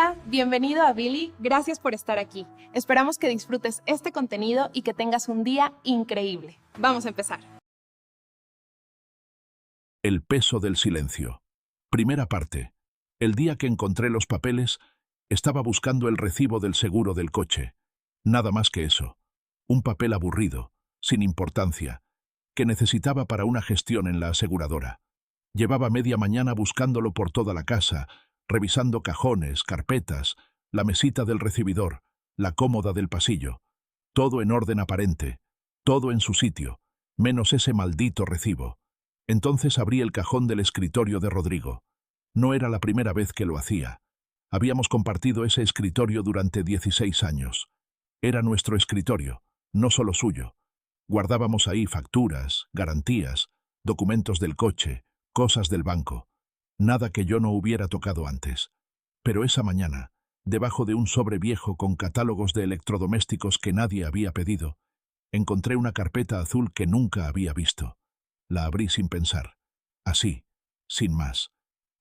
Hola, bienvenido a Billy. Gracias por estar aquí. Esperamos que disfrutes este contenido y que tengas un día increíble. Vamos a empezar. El peso del silencio. Primera parte. El día que encontré los papeles, estaba buscando el recibo del seguro del coche. Nada más que eso. Un papel aburrido, sin importancia, que necesitaba para una gestión en la aseguradora. Llevaba media mañana buscándolo por toda la casa, revisando cajones, carpetas, la mesita del recibidor, la cómoda del pasillo. Todo en orden aparente, todo en su sitio, menos ese maldito recibo. Entonces abrí el cajón del escritorio de Rodrigo. No era la primera vez que lo hacía. Habíamos compartido ese escritorio durante 16 años. Era nuestro escritorio, no solo suyo. Guardábamos ahí facturas, garantías, documentos del coche, cosas del banco. Nada que yo no hubiera tocado antes. Pero esa mañana, debajo de un sobre viejo con catálogos de electrodomésticos que nadie había pedido, encontré una carpeta azul que nunca había visto. La abrí sin pensar. Así, sin más.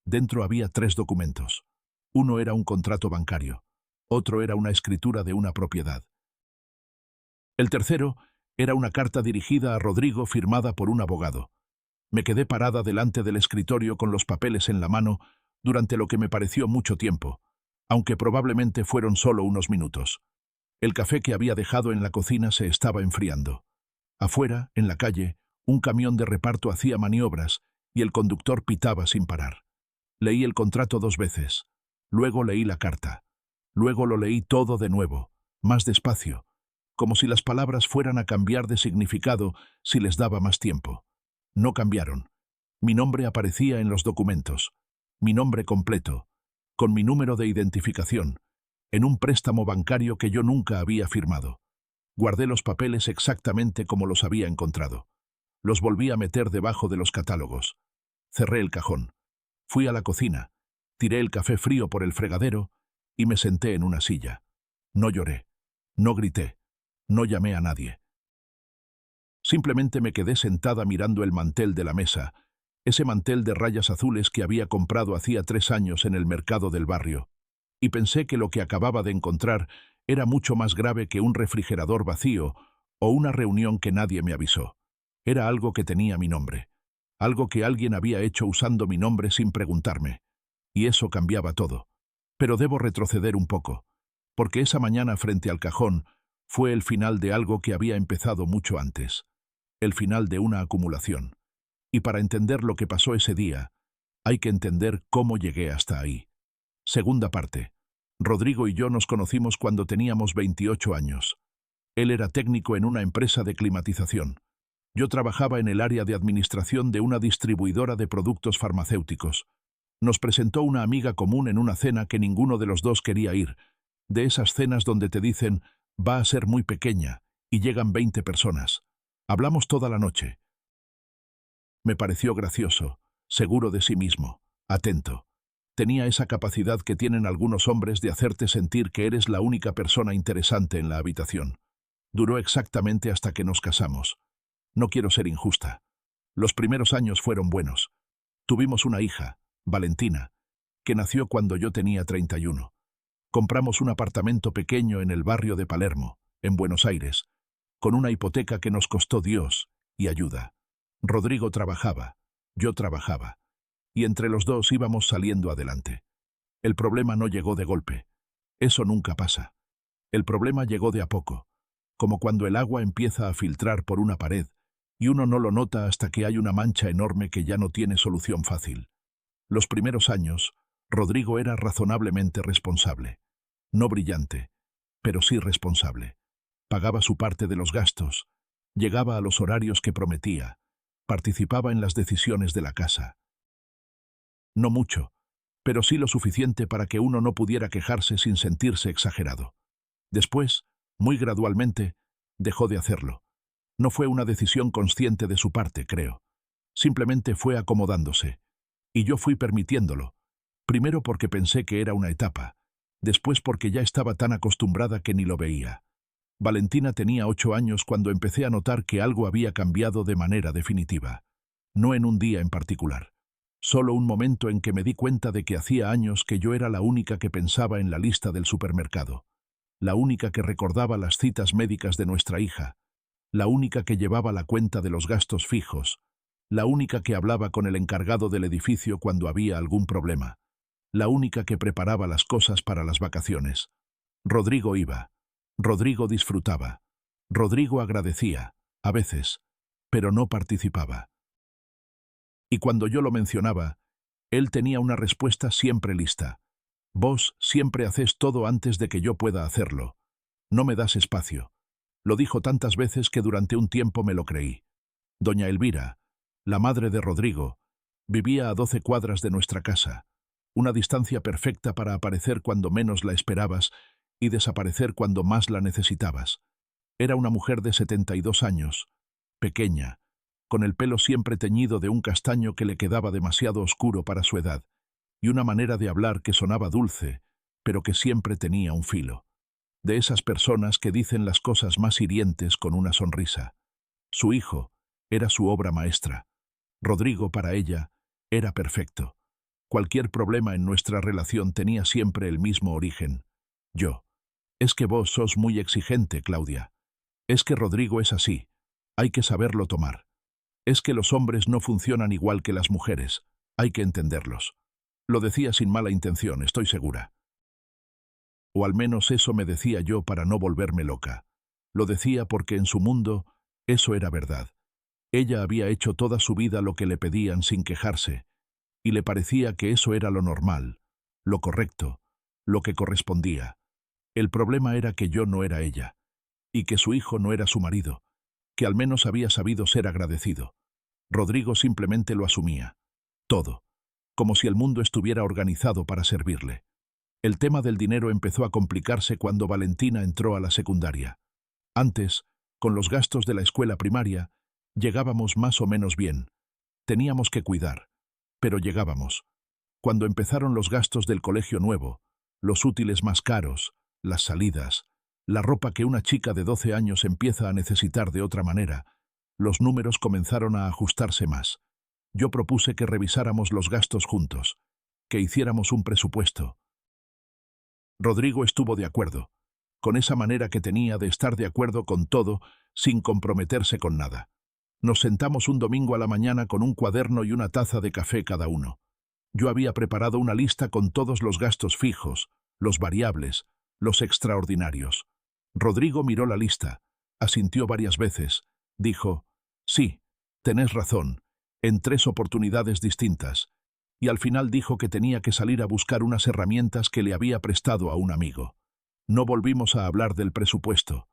Dentro había 3 documentos. Uno era un contrato bancario. Otro era una escritura de una propiedad. El tercero era una carta dirigida a Rodrigo firmada por un abogado. Me quedé parada delante del escritorio con los papeles en la mano durante lo que me pareció mucho tiempo, aunque probablemente fueron solo unos minutos. El café que había dejado en la cocina se estaba enfriando. Afuera, en la calle, un camión de reparto hacía maniobras y el conductor pitaba sin parar. Leí el contrato 2 veces. Luego leí la carta. Luego lo leí todo de nuevo, más despacio, como si las palabras fueran a cambiar de significado si les daba más tiempo. No cambiaron. Mi nombre aparecía en los documentos. Mi nombre completo, con mi número de identificación, en un préstamo bancario que yo nunca había firmado. Guardé los papeles exactamente como los había encontrado. Los volví a meter debajo de los catálogos. Cerré el cajón. Fui a la cocina, tiré el café frío por el fregadero y me senté en una silla. No lloré, no grité, no llamé a nadie. Simplemente me quedé sentada mirando el mantel de la mesa, ese mantel de rayas azules que había comprado hacía 3 años en el mercado del barrio, y pensé que lo que acababa de encontrar era mucho más grave que un refrigerador vacío o una reunión que nadie me avisó. Era algo que tenía mi nombre, algo que alguien había hecho usando mi nombre sin preguntarme, y eso cambiaba todo. Pero debo retroceder un poco, porque esa mañana frente al cajón fue el final de algo que había empezado mucho antes, el final de una acumulación. Y para entender lo que pasó ese día, hay que entender cómo llegué hasta ahí. Segunda parte. Rodrigo y yo nos conocimos cuando teníamos 28 años. Él era técnico en una empresa de climatización. Yo trabajaba en el área de administración de una distribuidora de productos farmacéuticos. Nos presentó una amiga común en una cena que ninguno de los dos quería ir, de esas cenas donde te dicen, va a ser muy pequeña, y llegan 20 personas. Hablamos toda la noche. Me pareció gracioso, seguro de sí mismo, atento. Tenía esa capacidad que tienen algunos hombres de hacerte sentir que eres la única persona interesante en la habitación. Duró exactamente hasta que nos casamos. No quiero ser injusta. Los primeros años fueron buenos. Tuvimos una hija, Valentina, que nació cuando yo tenía 31. Compramos un apartamento pequeño en el barrio de Palermo, en Buenos Aires, con una hipoteca que nos costó Dios y ayuda. Rodrigo trabajaba, yo trabajaba, y entre los dos íbamos saliendo adelante. El problema no llegó de golpe. Eso nunca pasa. El problema llegó de a poco, como cuando el agua empieza a filtrar por una pared y uno no lo nota hasta que hay una mancha enorme que ya no tiene solución fácil. Los primeros años, Rodrigo era razonablemente responsable. No brillante, pero sí responsable. Pagaba su parte de los gastos, llegaba a los horarios que prometía, participaba en las decisiones de la casa. No mucho, pero sí lo suficiente para que uno no pudiera quejarse sin sentirse exagerado. Después, muy gradualmente, dejó de hacerlo. No fue una decisión consciente de su parte, creo. Simplemente fue acomodándose. Y yo fui permitiéndolo. Primero porque pensé que era una etapa. Después porque ya estaba tan acostumbrada que ni lo veía. Valentina tenía 8 años cuando empecé a notar que algo había cambiado de manera definitiva. No en un día en particular. Solo un momento en que me di cuenta de que hacía años que yo era la única que pensaba en la lista del supermercado, la única que recordaba las citas médicas de nuestra hija, la única que llevaba la cuenta de los gastos fijos, la única que hablaba con el encargado del edificio cuando había algún problema, la única que preparaba las cosas para las vacaciones. Rodrigo iba, Rodrigo disfrutaba, Rodrigo agradecía, a veces, pero no participaba. Y cuando yo lo mencionaba, él tenía una respuesta siempre lista. Vos siempre hacés todo antes de que yo pueda hacerlo. No me das espacio. Lo dijo tantas veces que durante un tiempo me lo creí. Doña Elvira, la madre de Rodrigo, vivía a 12 cuadras de nuestra casa, una distancia perfecta para aparecer cuando menos la esperabas y desaparecer cuando más la necesitabas. Era una mujer de 72 años, pequeña, con el pelo siempre teñido de un castaño que le quedaba demasiado oscuro para su edad, y una manera de hablar que sonaba dulce, pero que siempre tenía un filo. De esas personas que dicen las cosas más hirientes con una sonrisa. Su hijo era su obra maestra. Rodrigo, para ella, era perfecto. Cualquier problema en nuestra relación tenía siempre el mismo origen. Yo. Es que vos sos muy exigente, Claudia. Es que Rodrigo es así. Hay que saberlo tomar. Es que los hombres no funcionan igual que las mujeres. Hay que entenderlos. Lo decía sin mala intención, estoy segura. O al menos eso me decía yo para no volverme loca. Lo decía porque en su mundo eso era verdad. Ella había hecho toda su vida lo que le pedían sin quejarse, y le parecía que eso era lo normal, lo correcto, lo que correspondía. El problema era que yo no era ella, y que su hijo no era su marido, que al menos había sabido ser agradecido. Rodrigo simplemente lo asumía. Todo. Como si el mundo estuviera organizado para servirle. El tema del dinero empezó a complicarse cuando Valentina entró a la secundaria. Antes, con los gastos de la escuela primaria, llegábamos más o menos bien. Teníamos que cuidar, pero llegábamos. Cuando empezaron los gastos del colegio nuevo, los útiles más caros, las salidas, la ropa que una chica de 12 años empieza a necesitar de otra manera, los números comenzaron a ajustarse más. Yo propuse que revisáramos los gastos juntos, que hiciéramos un presupuesto. Rodrigo estuvo de acuerdo, con esa manera que tenía de estar de acuerdo con todo sin comprometerse con nada. Nos sentamos un domingo a la mañana con un cuaderno y una taza de café cada uno. Yo había preparado una lista con todos los gastos fijos, los variables, los extraordinarios. Rodrigo miró la lista, asintió varias veces, dijo, sí, tenés razón, en 3 oportunidades distintas, y al final dijo que tenía que salir a buscar unas herramientas que le había prestado a un amigo. No volvimos a hablar del presupuesto.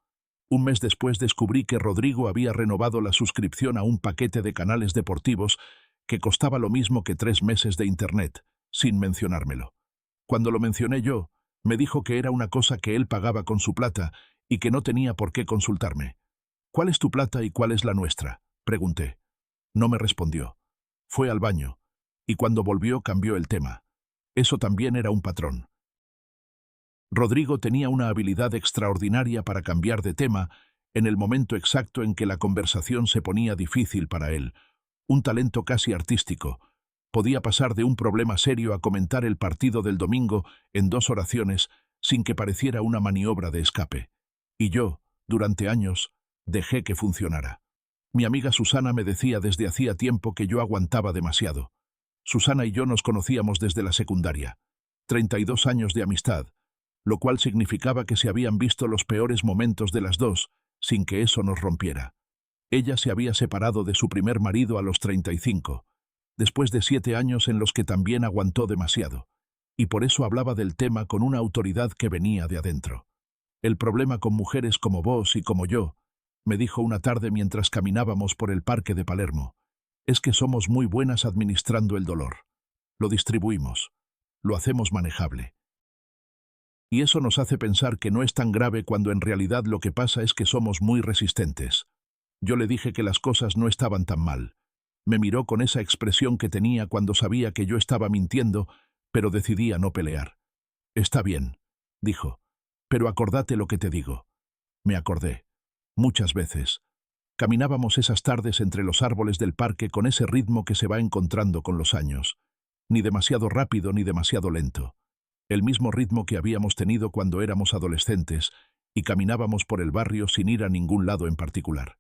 Un mes después descubrí que Rodrigo había renovado la suscripción a un paquete de canales deportivos que costaba lo mismo que 3 meses de internet, sin mencionármelo. Cuando lo mencioné yo, me dijo que era una cosa que él pagaba con su plata y que no tenía por qué consultarme. ¿Cuál es tu plata y cuál es la nuestra?, pregunté. No me respondió. Fue al baño, y cuando volvió cambió el tema. Eso también era un patrón. Rodrigo tenía una habilidad extraordinaria para cambiar de tema en el momento exacto en que la conversación se ponía difícil para él. Un talento casi artístico. Podía pasar de un problema serio a comentar el partido del domingo en 2 oraciones sin que pareciera una maniobra de escape. Y yo, durante años, dejé que funcionara. Mi amiga Susana me decía desde hacía tiempo que yo aguantaba demasiado. Susana y yo nos conocíamos desde la secundaria. 32 años de amistad, lo cual significaba que se habían visto los peores momentos de las dos, sin que eso nos rompiera. Ella se había separado de su primer marido a los 35, después de 7 años en los que también aguantó demasiado, y por eso hablaba del tema con una autoridad que venía de adentro. El problema con mujeres como vos y como yo, me dijo una tarde mientras caminábamos por el parque de Palermo, es que somos muy buenas administrando el dolor. Lo distribuimos, lo hacemos manejable. Y eso nos hace pensar que no es tan grave cuando en realidad lo que pasa es que somos muy resistentes. Yo le dije que las cosas no estaban tan mal. Me miró con esa expresión que tenía cuando sabía que yo estaba mintiendo, pero decidí a no pelear. Está bien, dijo, pero acordate lo que te digo. Me acordé. Muchas veces. Caminábamos esas tardes entre los árboles del parque con ese ritmo que se va encontrando con los años. Ni demasiado rápido ni demasiado lento. El mismo ritmo que habíamos tenido cuando éramos adolescentes y caminábamos por el barrio sin ir a ningún lado en particular.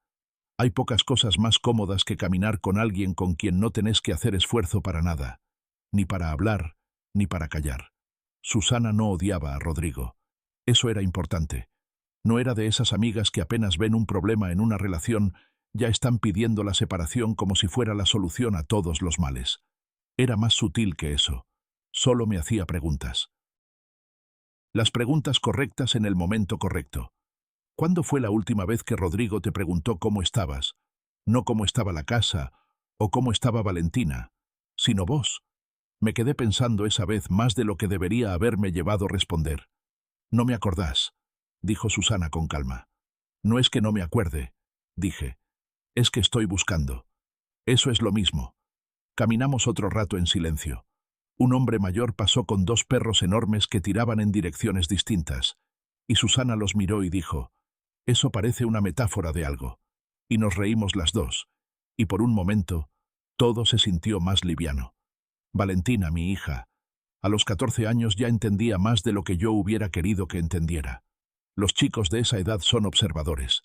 Hay pocas cosas más cómodas que caminar con alguien con quien no tenés que hacer esfuerzo para nada, ni para hablar, ni para callar. Susana no odiaba a Rodrigo. Eso era importante. No era de esas amigas que apenas ven un problema en una relación, ya están pidiendo la separación como si fuera la solución a todos los males. Era más sutil que eso. Solo me hacía preguntas. Las preguntas correctas en el momento correcto. ¿Cuándo fue la última vez que Rodrigo te preguntó cómo estabas? No cómo estaba la casa o cómo estaba Valentina, sino vos. Me quedé pensando esa vez más de lo que debería haberme llevado a responder. No me acordás, dijo Susana con calma. No es que no me acuerde, dije. Es que estoy buscando. Eso es lo mismo. Caminamos otro rato en silencio. Un hombre mayor pasó con dos perros enormes que tiraban en direcciones distintas, y Susana los miró y dijo, «Eso parece una metáfora de algo». Y nos reímos las dos, y por un momento, todo se sintió más liviano. Valentina, mi hija, a los 14 años ya entendía más de lo que yo hubiera querido que entendiera. Los chicos de esa edad son observadores.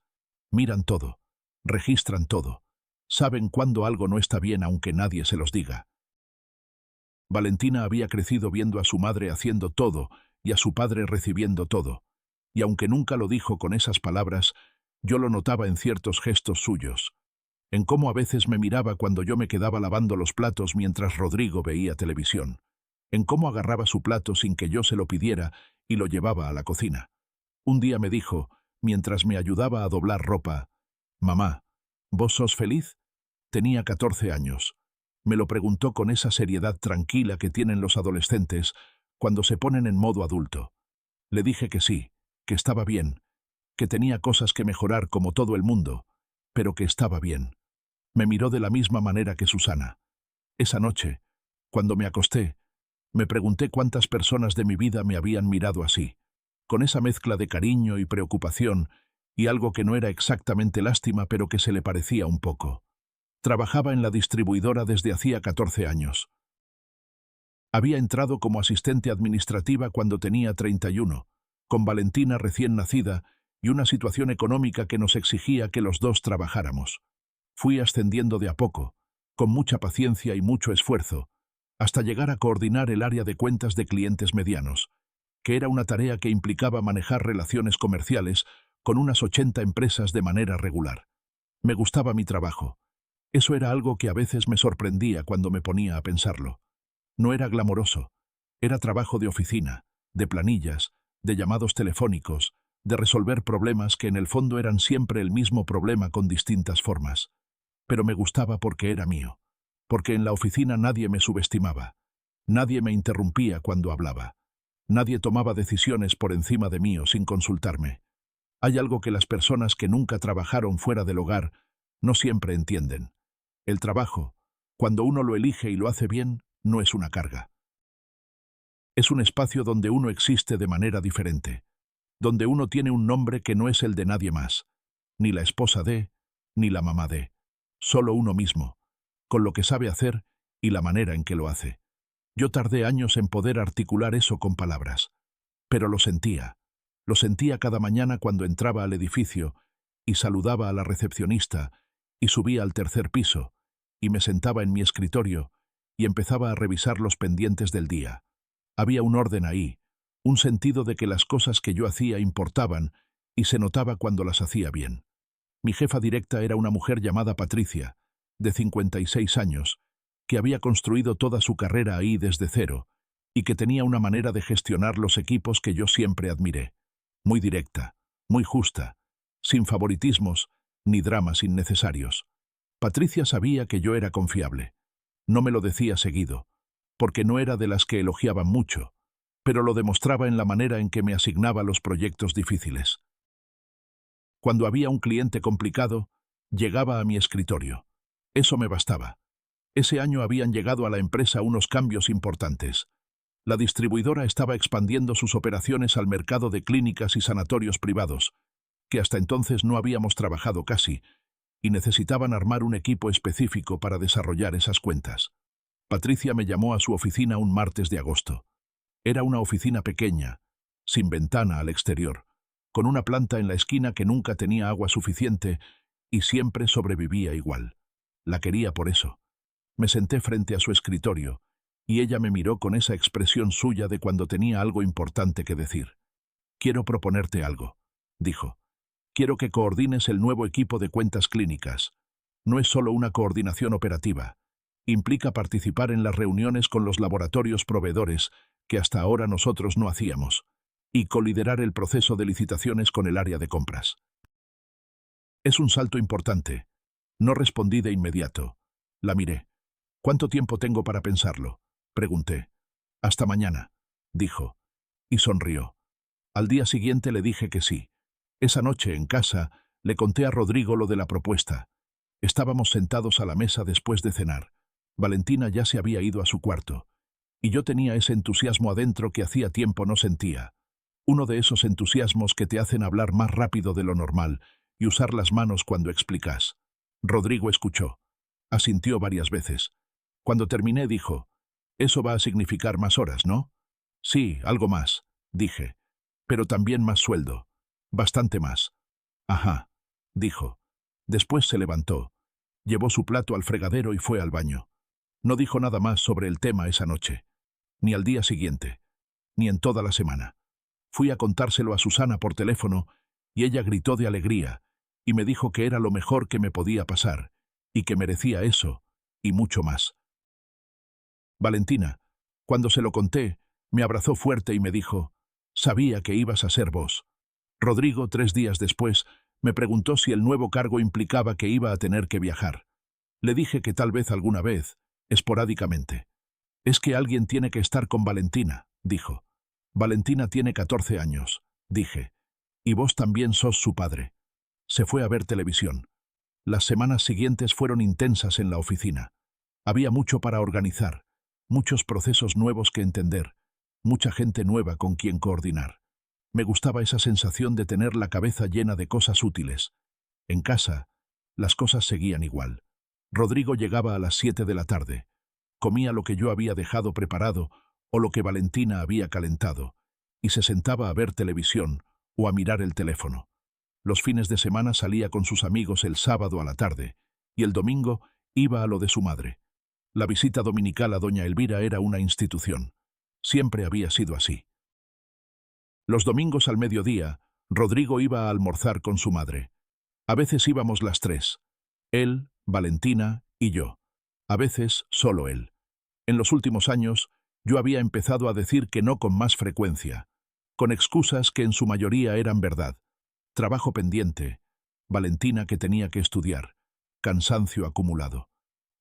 Miran todo, registran todo. Saben cuándo algo no está bien aunque nadie se los diga. Valentina había crecido viendo a su madre haciendo todo y a su padre recibiendo todo, y aunque nunca lo dijo con esas palabras, yo lo notaba en ciertos gestos suyos, en cómo a veces me miraba cuando yo me quedaba lavando los platos mientras Rodrigo veía televisión, en cómo agarraba su plato sin que yo se lo pidiera y lo llevaba a la cocina. Un día me dijo, mientras me ayudaba a doblar ropa, «Mamá, ¿vos sos feliz?» Tenía 14 años. Me lo preguntó con esa seriedad tranquila que tienen los adolescentes cuando se ponen en modo adulto. Le dije que sí, que estaba bien, que tenía cosas que mejorar como todo el mundo, pero que estaba bien. Me miró de la misma manera que Susana. Esa noche, cuando me acosté, me pregunté cuántas personas de mi vida me habían mirado así, con esa mezcla de cariño y preocupación y algo que no era exactamente lástima pero que se le parecía un poco. Trabajaba en la distribuidora desde hacía 14 años. Había entrado como asistente administrativa cuando tenía 31, con Valentina recién nacida y una situación económica que nos exigía que los dos trabajáramos. Fui ascendiendo de a poco, con mucha paciencia y mucho esfuerzo, hasta llegar a coordinar el área de cuentas de clientes medianos, que era una tarea que implicaba manejar relaciones comerciales con unas 80 empresas de manera regular. Me gustaba mi trabajo. Eso era algo que a veces me sorprendía cuando me ponía a pensarlo. No era glamoroso. Era trabajo de oficina, de planillas, de llamados telefónicos, de resolver problemas que en el fondo eran siempre el mismo problema con distintas formas. Pero me gustaba porque era mío, porque en la oficina nadie me subestimaba, nadie me interrumpía cuando hablaba, nadie tomaba decisiones por encima de mí o sin consultarme. Hay algo que las personas que nunca trabajaron fuera del hogar no siempre entienden. El trabajo, cuando uno lo elige y lo hace bien, no es una carga. Es un espacio donde uno existe de manera diferente, donde uno tiene un nombre que no es el de nadie más, ni la esposa de, ni la mamá de, solo uno mismo, con lo que sabe hacer y la manera en que lo hace. Yo tardé años en poder articular eso con palabras, pero lo sentía cada mañana cuando entraba al edificio y saludaba a la recepcionista y subía al tercer piso y me sentaba en mi escritorio y empezaba a revisar los pendientes del día. Había un orden ahí, un sentido de que las cosas que yo hacía importaban y se notaba cuando las hacía bien. Mi jefa directa era una mujer llamada Patricia, de 56 años, que había construido toda su carrera ahí desde cero y que tenía una manera de gestionar los equipos que yo siempre admiré. Muy directa, muy justa, sin favoritismos ni dramas innecesarios. Patricia sabía que yo era confiable. No me lo decía seguido, porque no era de las que elogiaban mucho, pero lo demostraba en la manera en que me asignaba los proyectos difíciles. Cuando había un cliente complicado, llegaba a mi escritorio. Eso me bastaba. Ese año habían llegado a la empresa unos cambios importantes. La distribuidora estaba expandiendo sus operaciones al mercado de clínicas y sanatorios privados, que hasta entonces no habíamos trabajado casi, y necesitaban armar un equipo específico para desarrollar esas cuentas. Patricia me llamó a su oficina un martes de agosto. Era una oficina pequeña, sin ventana al exterior, con una planta en la esquina que nunca tenía agua suficiente y siempre sobrevivía igual. La quería por eso. Me senté frente a su escritorio y ella me miró con esa expresión suya de cuando tenía algo importante que decir. «Quiero proponerte algo», dijo. «Quiero que coordines el nuevo equipo de cuentas clínicas. No es solo una coordinación operativa. Implica participar en las reuniones con los laboratorios proveedores, que hasta ahora nosotros no hacíamos, y coliderar el proceso de licitaciones con el área de compras». «Es un salto importante». No respondí de inmediato. La miré. «¿Cuánto tiempo tengo para pensarlo?», pregunté. «Hasta mañana», dijo, y sonrió. Al día siguiente le dije que sí. Esa noche, en casa, le conté a Rodrigo lo de la propuesta. Estábamos sentados a la mesa después de cenar. Valentina ya se había ido a su cuarto, y yo tenía ese entusiasmo adentro que hacía tiempo no sentía. Uno de esos entusiasmos que te hacen hablar más rápido de lo normal y usar las manos cuando explicas. Rodrigo escuchó. Asintió varias veces. Cuando terminé dijo, «Eso va a significar más horas, ¿no?» «Sí, algo más», dije. «Pero también más sueldo. Bastante más». «Ajá», dijo. Después se levantó. Llevó su plato al fregadero y fue al baño. No dijo nada más sobre el tema esa noche. Ni al día siguiente. Ni en toda la semana. Fui a contárselo a Susana por teléfono y ella gritó de alegría y me dijo que era lo mejor que me podía pasar y que merecía eso y mucho más. Valentina, cuando se lo conté, me abrazó fuerte y me dijo, «Sabía que ibas a ser vos». Rodrigo, 3 días después, me preguntó si el nuevo cargo implicaba que iba a tener que viajar. Le dije que tal vez alguna vez, esporádicamente. «Es que alguien tiene que estar con Valentina», dijo. «Valentina tiene 14 años», dije. «Y vos también sos su padre». Se fue a ver televisión. Las semanas siguientes fueron intensas en la oficina. Había mucho para organizar, muchos procesos nuevos que entender, mucha gente nueva con quien coordinar. Me gustaba esa sensación de tener la cabeza llena de cosas útiles. En casa, las cosas seguían igual. Rodrigo llegaba a las 7 de la tarde. Comía lo que yo había dejado preparado o lo que Valentina había calentado, y se sentaba a ver televisión o a mirar el teléfono. Los fines de semana salía con sus amigos el sábado a la tarde, y el domingo iba a lo de su madre. La visita dominical a doña Elvira era una institución. Siempre había sido así. Los domingos al mediodía, Rodrigo iba a almorzar con su madre. A veces íbamos las 3. Él, Valentina y yo. A veces solo él. En los últimos años, yo había empezado a decir que no con más frecuencia, con excusas que en su mayoría eran verdad. Trabajo pendiente, Valentina que tenía que estudiar, cansancio acumulado.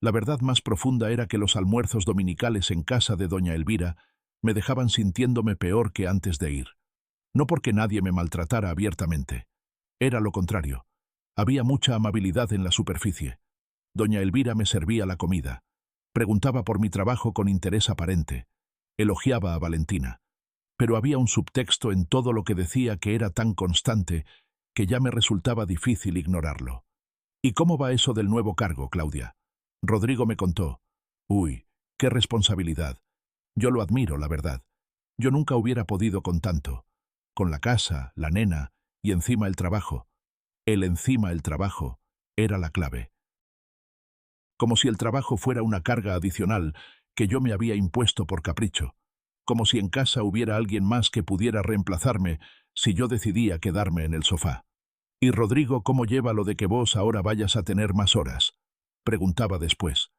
La verdad más profunda era que los almuerzos dominicales en casa de doña Elvira me dejaban sintiéndome peor que antes de ir. No porque nadie me maltratara abiertamente. Era lo contrario. Había mucha amabilidad en la superficie. Doña Elvira me servía la comida. Preguntaba por mi trabajo con interés aparente. Elogiaba a Valentina. Pero había un subtexto en todo lo que decía que era tan constante que ya me resultaba difícil ignorarlo. «¿Y cómo va eso del nuevo cargo, Claudia?». Rodrigo me contó. «Uy, qué responsabilidad. Yo lo admiro, la verdad. Yo nunca hubiera podido con tanto. Con la casa, la nena y encima el trabajo». El encima el trabajo era la clave. Como si el trabajo fuera una carga adicional que yo me había impuesto por capricho. Como si en casa hubiera alguien más que pudiera reemplazarme si yo decidía quedarme en el sofá. «¿Y Rodrigo cómo lleva lo de que vos ahora vayas a tener más horas?», preguntaba después,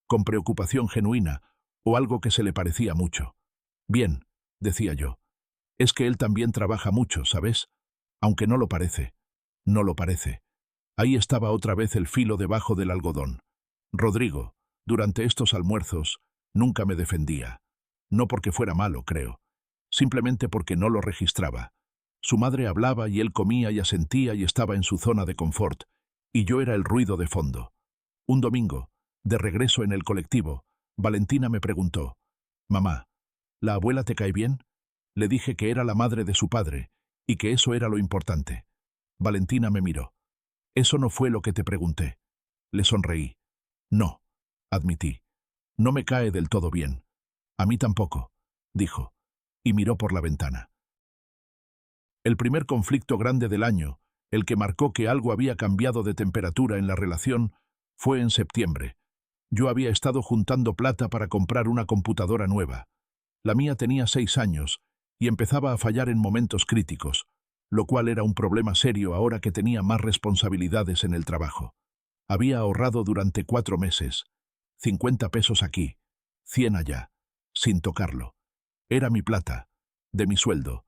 con preocupación genuina o algo que se le parecía mucho. «Bien», decía yo. «Es que él también trabaja mucho, ¿sabes? Aunque no lo parece». No lo parece. Ahí estaba otra vez el filo debajo del algodón. Rodrigo, durante estos almuerzos, nunca me defendía. No porque fuera malo, creo. Simplemente porque no lo registraba. Su madre hablaba y él comía y asentía y estaba en su zona de confort, y yo era el ruido de fondo. Un domingo, de regreso en el colectivo, Valentina me preguntó, «Mamá, ¿la abuela te cae bien?». Le dije que era la madre de su padre y que eso era lo importante. Valentina me miró. Eso no fue lo que te pregunté. Le sonreí. No, admití. No me cae del todo bien. A mí tampoco, dijo, y miró por la ventana. El primer conflicto grande del año, el que marcó que algo había cambiado de temperatura en la relación, fue en septiembre. Yo había estado juntando plata para comprar una computadora nueva. La mía tenía 6 años y empezaba a fallar en momentos críticos, lo cual era un problema serio ahora que tenía más responsabilidades en el trabajo. Había ahorrado durante 4 meses, 50 pesos aquí, 100 allá, sin tocarlo. Era mi plata, de mi sueldo,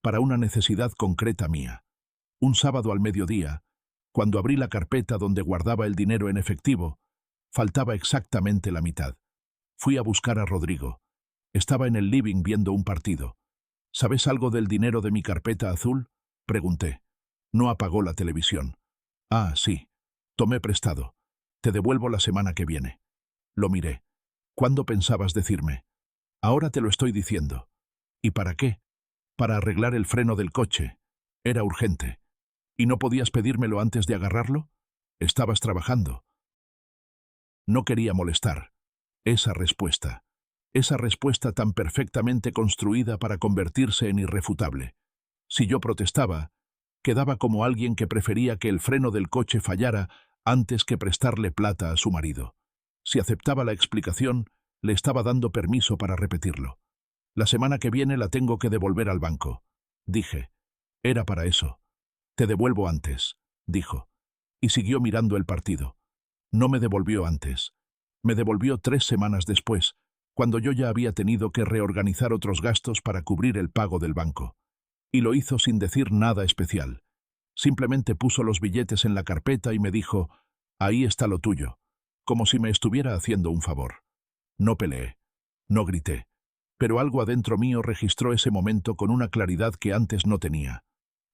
para una necesidad concreta mía. Un sábado al mediodía, cuando abrí la carpeta donde guardaba el dinero en efectivo, faltaba exactamente la mitad. Fui a buscar a Rodrigo. Estaba en el living viendo un partido. ¿Sabes algo del dinero de mi carpeta azul?, pregunté. No apagó la televisión. Ah, sí. Tomé prestado. Te devuelvo la semana que viene. Lo miré. ¿Cuándo pensabas decirme? Ahora te lo estoy diciendo. ¿Y para qué? Para arreglar el freno del coche. Era urgente. ¿Y no podías pedírmelo antes de agarrarlo? Estabas trabajando. No quería molestar. Esa respuesta tan perfectamente construida para convertirse en irrefutable. Si yo protestaba, quedaba como alguien que prefería que el freno del coche fallara antes que prestarle plata a su marido. Si aceptaba la explicación, le estaba dando permiso para repetirlo. La semana que viene la tengo que devolver al banco, dije. Era para eso. Te devuelvo antes, dijo. Y siguió mirando el partido. No me devolvió antes. Me devolvió 3 semanas después, cuando yo ya había tenido que reorganizar otros gastos para cubrir el pago del banco. Y lo hizo sin decir nada especial. Simplemente puso los billetes en la carpeta y me dijo, ahí está lo tuyo, como si me estuviera haciendo un favor. No peleé, no grité, pero algo adentro mío registró ese momento con una claridad que antes no tenía.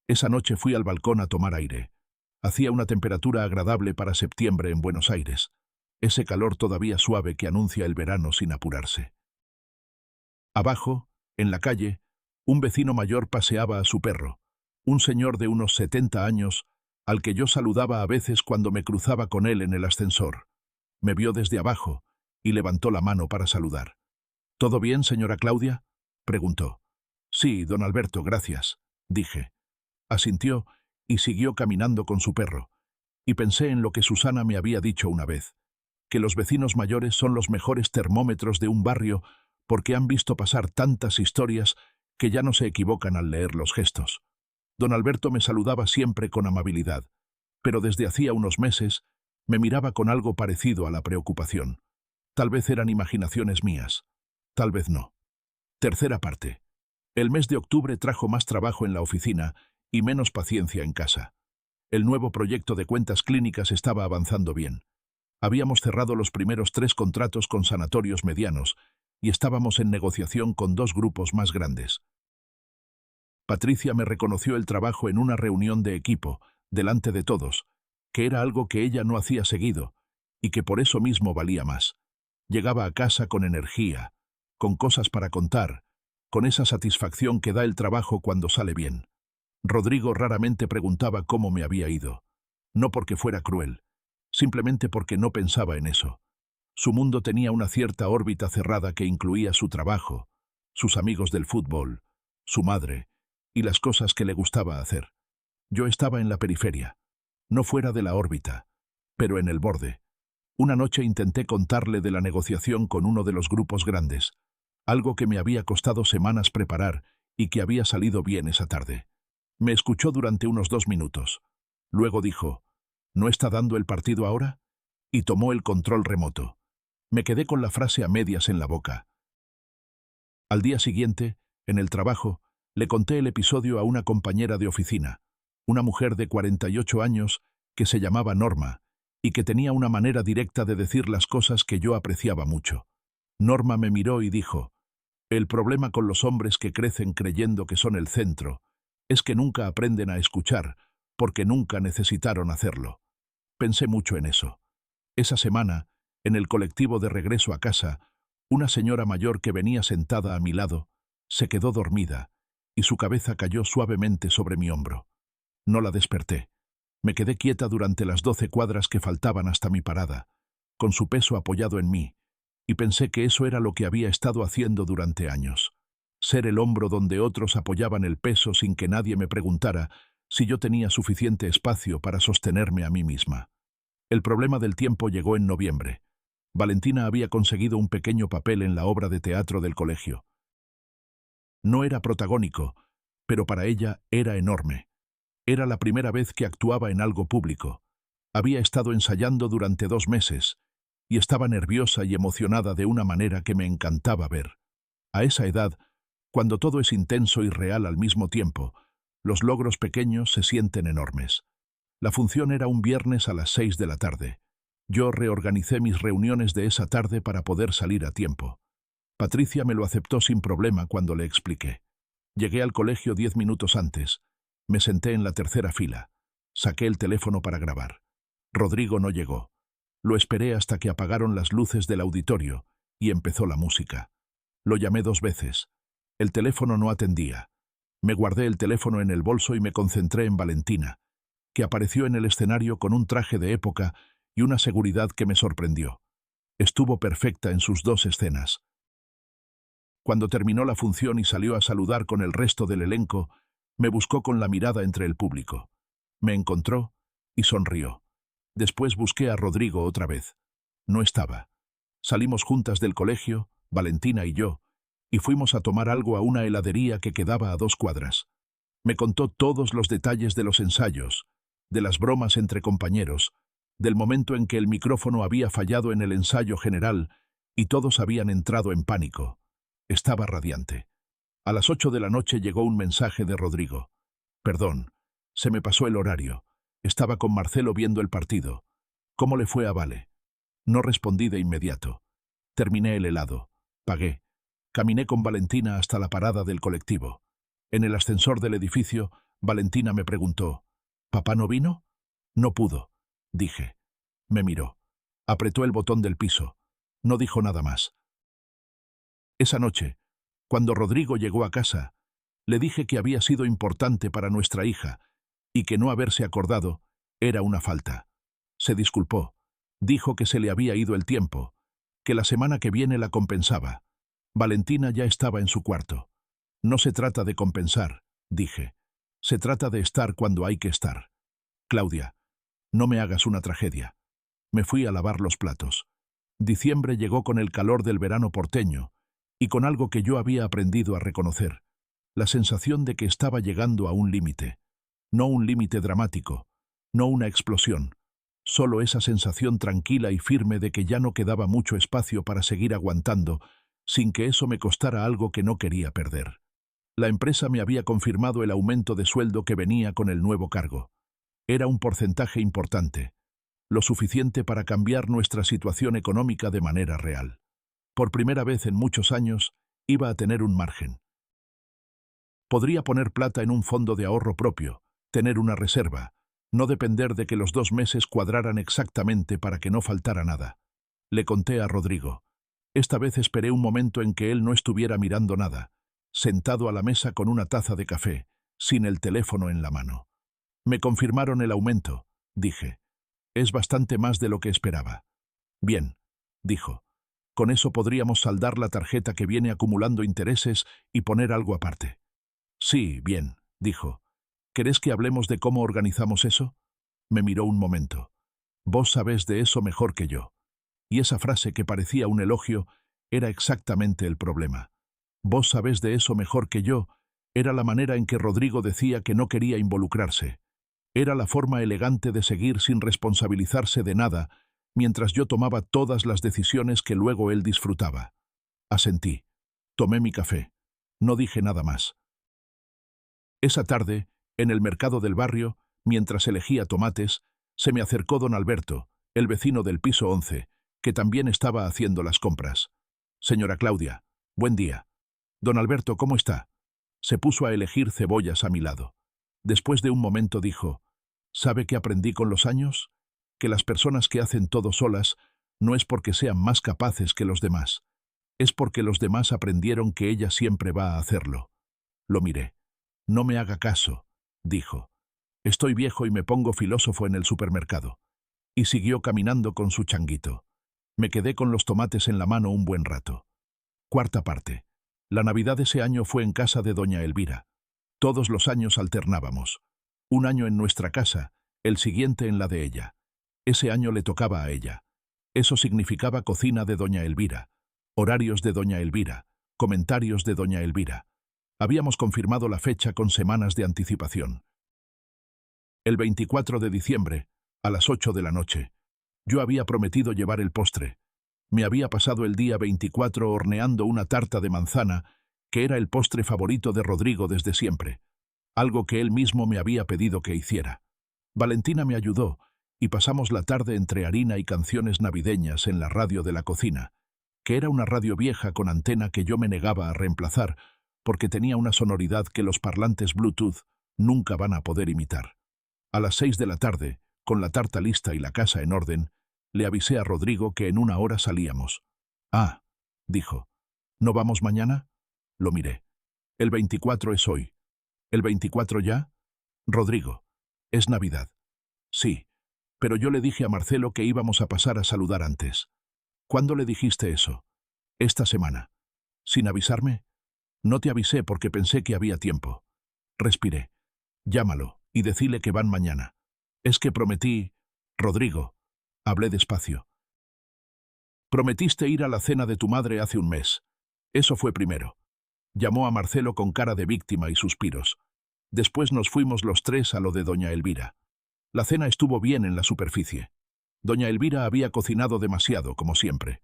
Esa noche fui al balcón a tomar aire. Hacía una temperatura agradable para septiembre en Buenos Aires, ese calor todavía suave que anuncia el verano sin apurarse. Abajo, en la calle, un vecino mayor paseaba a su perro, un señor de unos 70 años, al que yo saludaba a veces cuando me cruzaba con él en el ascensor. Me vio desde abajo y levantó la mano para saludar. ¿Todo bien, señora Claudia?, preguntó. Sí, don Alberto, gracias, dije. Asintió y siguió caminando con su perro, y pensé en lo que Susana me había dicho una vez, que los vecinos mayores son los mejores termómetros de un barrio porque han visto pasar tantas historias que ya no se equivocan al leer los gestos. Don Alberto me saludaba siempre con amabilidad, pero desde hacía unos meses me miraba con algo parecido a la preocupación. Tal vez eran imaginaciones mías, tal vez no. Tercera parte. El mes de octubre trajo más trabajo en la oficina y menos paciencia en casa. El nuevo proyecto de cuentas clínicas estaba avanzando bien. Habíamos cerrado los primeros 3 contratos con sanatorios medianos y estábamos en negociación con 2 grupos más grandes. Patricia me reconoció el trabajo en una reunión de equipo, delante de todos, que era algo que ella no hacía seguido y que por eso mismo valía más. Llegaba a casa con energía, con cosas para contar, con esa satisfacción que da el trabajo cuando sale bien. Rodrigo raramente preguntaba cómo me había ido. No porque fuera cruel, simplemente porque no pensaba en eso. Su mundo tenía una cierta órbita cerrada que incluía su trabajo, sus amigos del fútbol, su madre y las cosas que le gustaba hacer. Yo estaba en la periferia, no fuera de la órbita, pero en el borde. Una noche intenté contarle de la negociación con uno de los grupos grandes, algo que me había costado semanas preparar y que había salido bien esa tarde. Me escuchó durante unos 2 minutos. Luego dijo, ¿no está dando el partido ahora? Y tomó el control remoto. Me quedé con la frase a medias en la boca. Al día siguiente, en el trabajo, le conté el episodio a una compañera de oficina, una mujer de 48 años que se llamaba Norma y que tenía una manera directa de decir las cosas que yo apreciaba mucho. Norma me miró y dijo, el problema con los hombres que crecen creyendo que son el centro es que nunca aprenden a escuchar porque nunca necesitaron hacerlo. Pensé mucho en eso. Esa semana, en el colectivo de regreso a casa, una señora mayor que venía sentada a mi lado se quedó dormida y su cabeza cayó suavemente sobre mi hombro. No la desperté. Me quedé quieta durante las 12 cuadras que faltaban hasta mi parada, con su peso apoyado en mí, y pensé que eso era lo que había estado haciendo durante años. Ser el hombro donde otros apoyaban el peso sin que nadie me preguntara si yo tenía suficiente espacio para sostenerme a mí misma. El problema del tiempo llegó en noviembre. Valentina había conseguido un pequeño papel en la obra de teatro del colegio. No era protagónico, pero para ella era enorme. Era la primera vez que actuaba en algo público. Había estado ensayando durante 2 meses, y estaba nerviosa y emocionada de una manera que me encantaba ver. A esa edad, cuando todo es intenso y real al mismo tiempo, los logros pequeños se sienten enormes. La función era un viernes a las 6 de la tarde. Yo reorganicé mis reuniones de esa tarde para poder salir a tiempo. Patricia me lo aceptó sin problema cuando le expliqué. Llegué al colegio 10 minutos antes. Me senté en la tercera fila. Saqué el teléfono para grabar. Rodrigo no llegó. Lo esperé hasta que apagaron las luces del auditorio y empezó la música. Lo llamé 2 veces. El teléfono no atendía. Me guardé el teléfono en el bolso y me concentré en Valentina, que apareció en el escenario con un traje de época y una seguridad que me sorprendió. Estuvo perfecta en sus 2 escenas. Cuando terminó la función y salió a saludar con el resto del elenco, me buscó con la mirada entre el público. Me encontró y sonrió. Después busqué a Rodrigo otra vez. No estaba. Salimos juntas del colegio, Valentina y yo, y fuimos a tomar algo a una heladería que quedaba a 2 cuadras. Me contó todos los detalles de los ensayos, de las bromas entre compañeros, del momento en que el micrófono había fallado en el ensayo general y todos habían entrado en pánico. Estaba radiante. A las 8 de la noche llegó un mensaje de Rodrigo. Perdón, se me pasó el horario. Estaba con Marcelo viendo el partido. ¿Cómo le fue a Vale? No respondí de inmediato. Terminé el helado. Pagué. Caminé con Valentina hasta la parada del colectivo. En el ascensor del edificio, Valentina me preguntó, ¿Papá no vino? No pudo, dije. Me miró. Apretó el botón del piso. No dijo nada más. Esa noche, cuando Rodrigo llegó a casa, le dije que había sido importante para nuestra hija y que no haberse acordado era una falta. Se disculpó. Dijo que se le había ido el tiempo, que la semana que viene la compensaba. Valentina ya estaba en su cuarto. No se trata de compensar, dije. Se trata de estar cuando hay que estar. Claudia, no me hagas una tragedia. Me fui a lavar los platos. Diciembre llegó con el calor del verano porteño y con algo que yo había aprendido a reconocer, la sensación de que estaba llegando a un límite. No un límite dramático, no una explosión, solo esa sensación tranquila y firme de que ya no quedaba mucho espacio para seguir aguantando, sin que eso me costara algo que no quería perder. La empresa me había confirmado el aumento de sueldo que venía con el nuevo cargo. Era un porcentaje importante, lo suficiente para cambiar nuestra situación económica de manera real. Por primera vez en muchos años, iba a tener un margen. Podría poner plata en un fondo de ahorro propio, tener una reserva, no depender de que los 2 meses cuadraran exactamente para que no faltara nada. Le conté a Rodrigo. Esta vez esperé un momento en que él no estuviera mirando nada, sentado a la mesa con una taza de café, sin el teléfono en la mano. Me confirmaron el aumento, dije. Es bastante más de lo que esperaba. Bien, dijo. Con eso podríamos saldar la tarjeta que viene acumulando intereses y poner algo aparte. Sí, bien, dijo. ¿Querés que hablemos de cómo organizamos eso? Me miró un momento. Vos sabés de eso mejor que yo. Y esa frase que parecía un elogio era exactamente el problema. Vos sabés de eso mejor que yo era la manera en que Rodrigo decía que no quería involucrarse. Era la forma elegante de seguir sin responsabilizarse de nada, mientras yo tomaba todas las decisiones que luego él disfrutaba. Asentí. Tomé mi café. No dije nada más. Esa tarde, en el mercado del barrio, mientras elegía tomates, se me acercó don Alberto, el vecino del piso 11, que también estaba haciendo las compras. Señora Claudia, buen día. Don Alberto, ¿cómo está? Se puso a elegir cebollas a mi lado. Después de un momento dijo, ¿sabe qué aprendí con los años? Que las personas que hacen todo solas no es porque sean más capaces que los demás. Es porque los demás aprendieron que ella siempre va a hacerlo. Lo miré. No me haga caso, dijo. Estoy viejo y me pongo filósofo en el supermercado. Y siguió caminando con su changuito. Me quedé con los tomates en la mano un buen rato. Cuarta parte. La Navidad de ese año fue en casa de doña Elvira. Todos los años alternábamos. Un año en nuestra casa, el siguiente en la de ella. Ese año le tocaba a ella. Eso significaba cocina de doña Elvira, horarios de doña Elvira, comentarios de doña Elvira. Habíamos confirmado la fecha con semanas de anticipación. El 24 de diciembre, a las 8 de la noche, yo había prometido llevar el postre. Me había pasado el día 24 horneando una tarta de manzana, que era el postre favorito de Rodrigo desde siempre, algo que él mismo me había pedido que hiciera. Valentina me ayudó, y pasamos la tarde entre harina y canciones navideñas en la radio de la cocina, que era una radio vieja con antena que yo me negaba a reemplazar, porque tenía una sonoridad que los parlantes Bluetooth nunca van a poder imitar. A las 6 de la tarde, con la tarta lista y la casa en orden, le avisé a Rodrigo que en una hora salíamos. «Ah», dijo, «¿no vamos mañana?» Lo miré. «El 24 es hoy». «¿El 24 ya?» «Rodrigo, es Navidad». «Sí, pero yo le dije a Marcelo que íbamos a pasar a saludar antes». «¿Cuándo le dijiste eso?» «Esta semana». «¿Sin avisarme?» «No te avisé porque pensé que había tiempo». Respiré. «Llámalo y decile que van mañana». «Es que prometí...» «Rodrigo», hablé despacio. «Prometiste ir a la cena de tu madre hace un mes. Eso fue primero». Llamó a Marcelo con cara de víctima y suspiros. Después nos fuimos los tres a lo de doña Elvira. La cena estuvo bien en la superficie. Doña Elvira había cocinado demasiado, como siempre.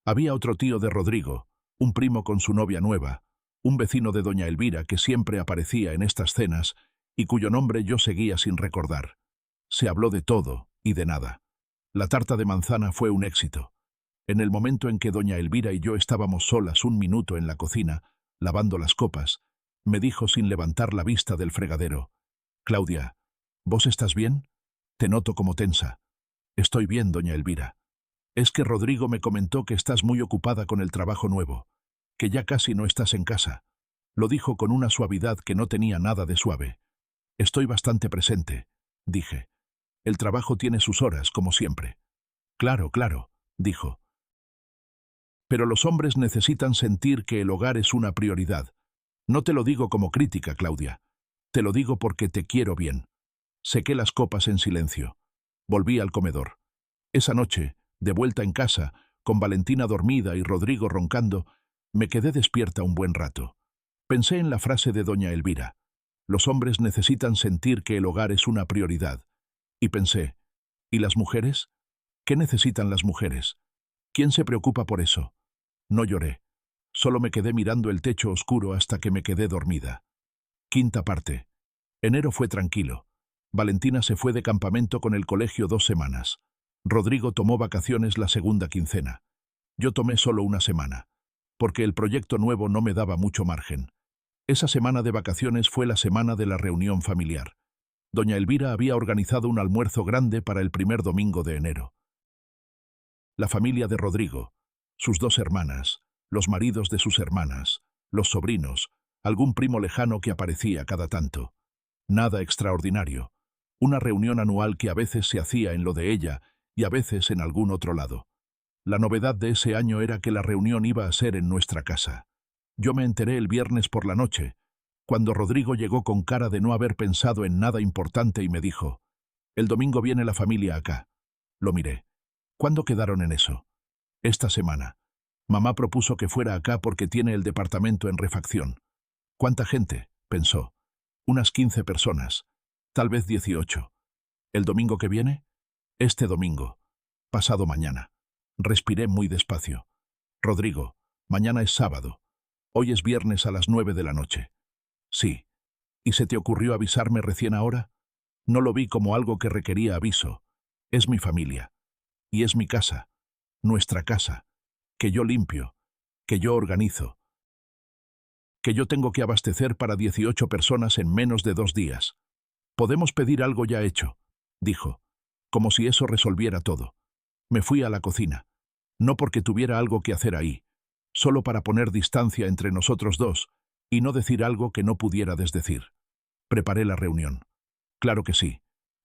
Había otro tío de Rodrigo, un primo con su novia nueva, un vecino de doña Elvira que siempre aparecía en estas cenas y cuyo nombre yo seguía sin recordar. Se habló de todo y de nada. La tarta de manzana fue un éxito. En el momento en que doña Elvira y yo estábamos solas un minuto en la cocina, lavando las copas, me dijo sin levantar la vista del fregadero: «Claudia, ¿vos estás bien? Te noto como tensa». «Estoy bien, doña Elvira. Es que Rodrigo me comentó que estás muy ocupada con el trabajo nuevo, que ya casi no estás en casa». Lo dijo con una suavidad que no tenía nada de suave. «Estoy bastante presente», dije. «El trabajo tiene sus horas, como siempre». «Claro, claro», dijo. «Pero los hombres necesitan sentir que el hogar es una prioridad. No te lo digo como crítica, Claudia. Te lo digo porque te quiero bien». Sequé las copas en silencio. Volví al comedor. Esa noche, de vuelta en casa, con Valentina dormida y Rodrigo roncando, me quedé despierta un buen rato. Pensé en la frase de doña Elvira: «Los hombres necesitan sentir que el hogar es una prioridad». Y pensé: ¿y las mujeres? ¿Qué necesitan las mujeres? ¿Quién se preocupa por eso? No lloré. Solo me quedé mirando el techo oscuro hasta que me quedé dormida. Quinta parte. Enero fue tranquilo. Valentina se fue de campamento con el colegio 2 semanas. Rodrigo tomó vacaciones la segunda quincena. Yo tomé solo una semana, porque el proyecto nuevo no me daba mucho margen. Esa semana de vacaciones fue la semana de la reunión familiar. Doña Elvira había organizado un almuerzo grande para el primer domingo de enero. La familia de Rodrigo, sus 2 hermanas, los maridos de sus hermanas, los sobrinos, algún primo lejano que aparecía cada tanto. Nada extraordinario. Una reunión anual que a veces se hacía en lo de ella y a veces en algún otro lado. La novedad de ese año era que la reunión iba a ser en nuestra casa. Yo me enteré el viernes por la noche, cuando Rodrigo llegó con cara de no haber pensado en nada importante y me dijo: «El domingo viene la familia acá». Lo miré. «¿Cuándo quedaron en eso?» «Esta semana. Mamá propuso que fuera acá porque tiene el departamento en refacción». «¿Cuánta gente?», pensó. «Unas 15 personas. Tal vez 18. ¿El domingo que viene?» «Este domingo. Pasado mañana». Respiré muy despacio. «Rodrigo, mañana es sábado. Hoy es viernes a las 9 de la noche». «Sí». «¿Y se te ocurrió avisarme recién ahora?» «No lo vi como algo que requería aviso. Es mi familia. Y es mi casa. Nuestra casa. Que yo limpio. Que yo organizo. Que yo tengo que abastecer para 18 personas en menos de 2 días. Podemos pedir algo ya hecho», dijo, como si eso resolviera todo. Me fui a la cocina. No porque tuviera algo que hacer ahí, solo para poner distancia entre nosotros dos y no decir algo que no pudiera desdecir. Preparé la reunión. Claro que sí.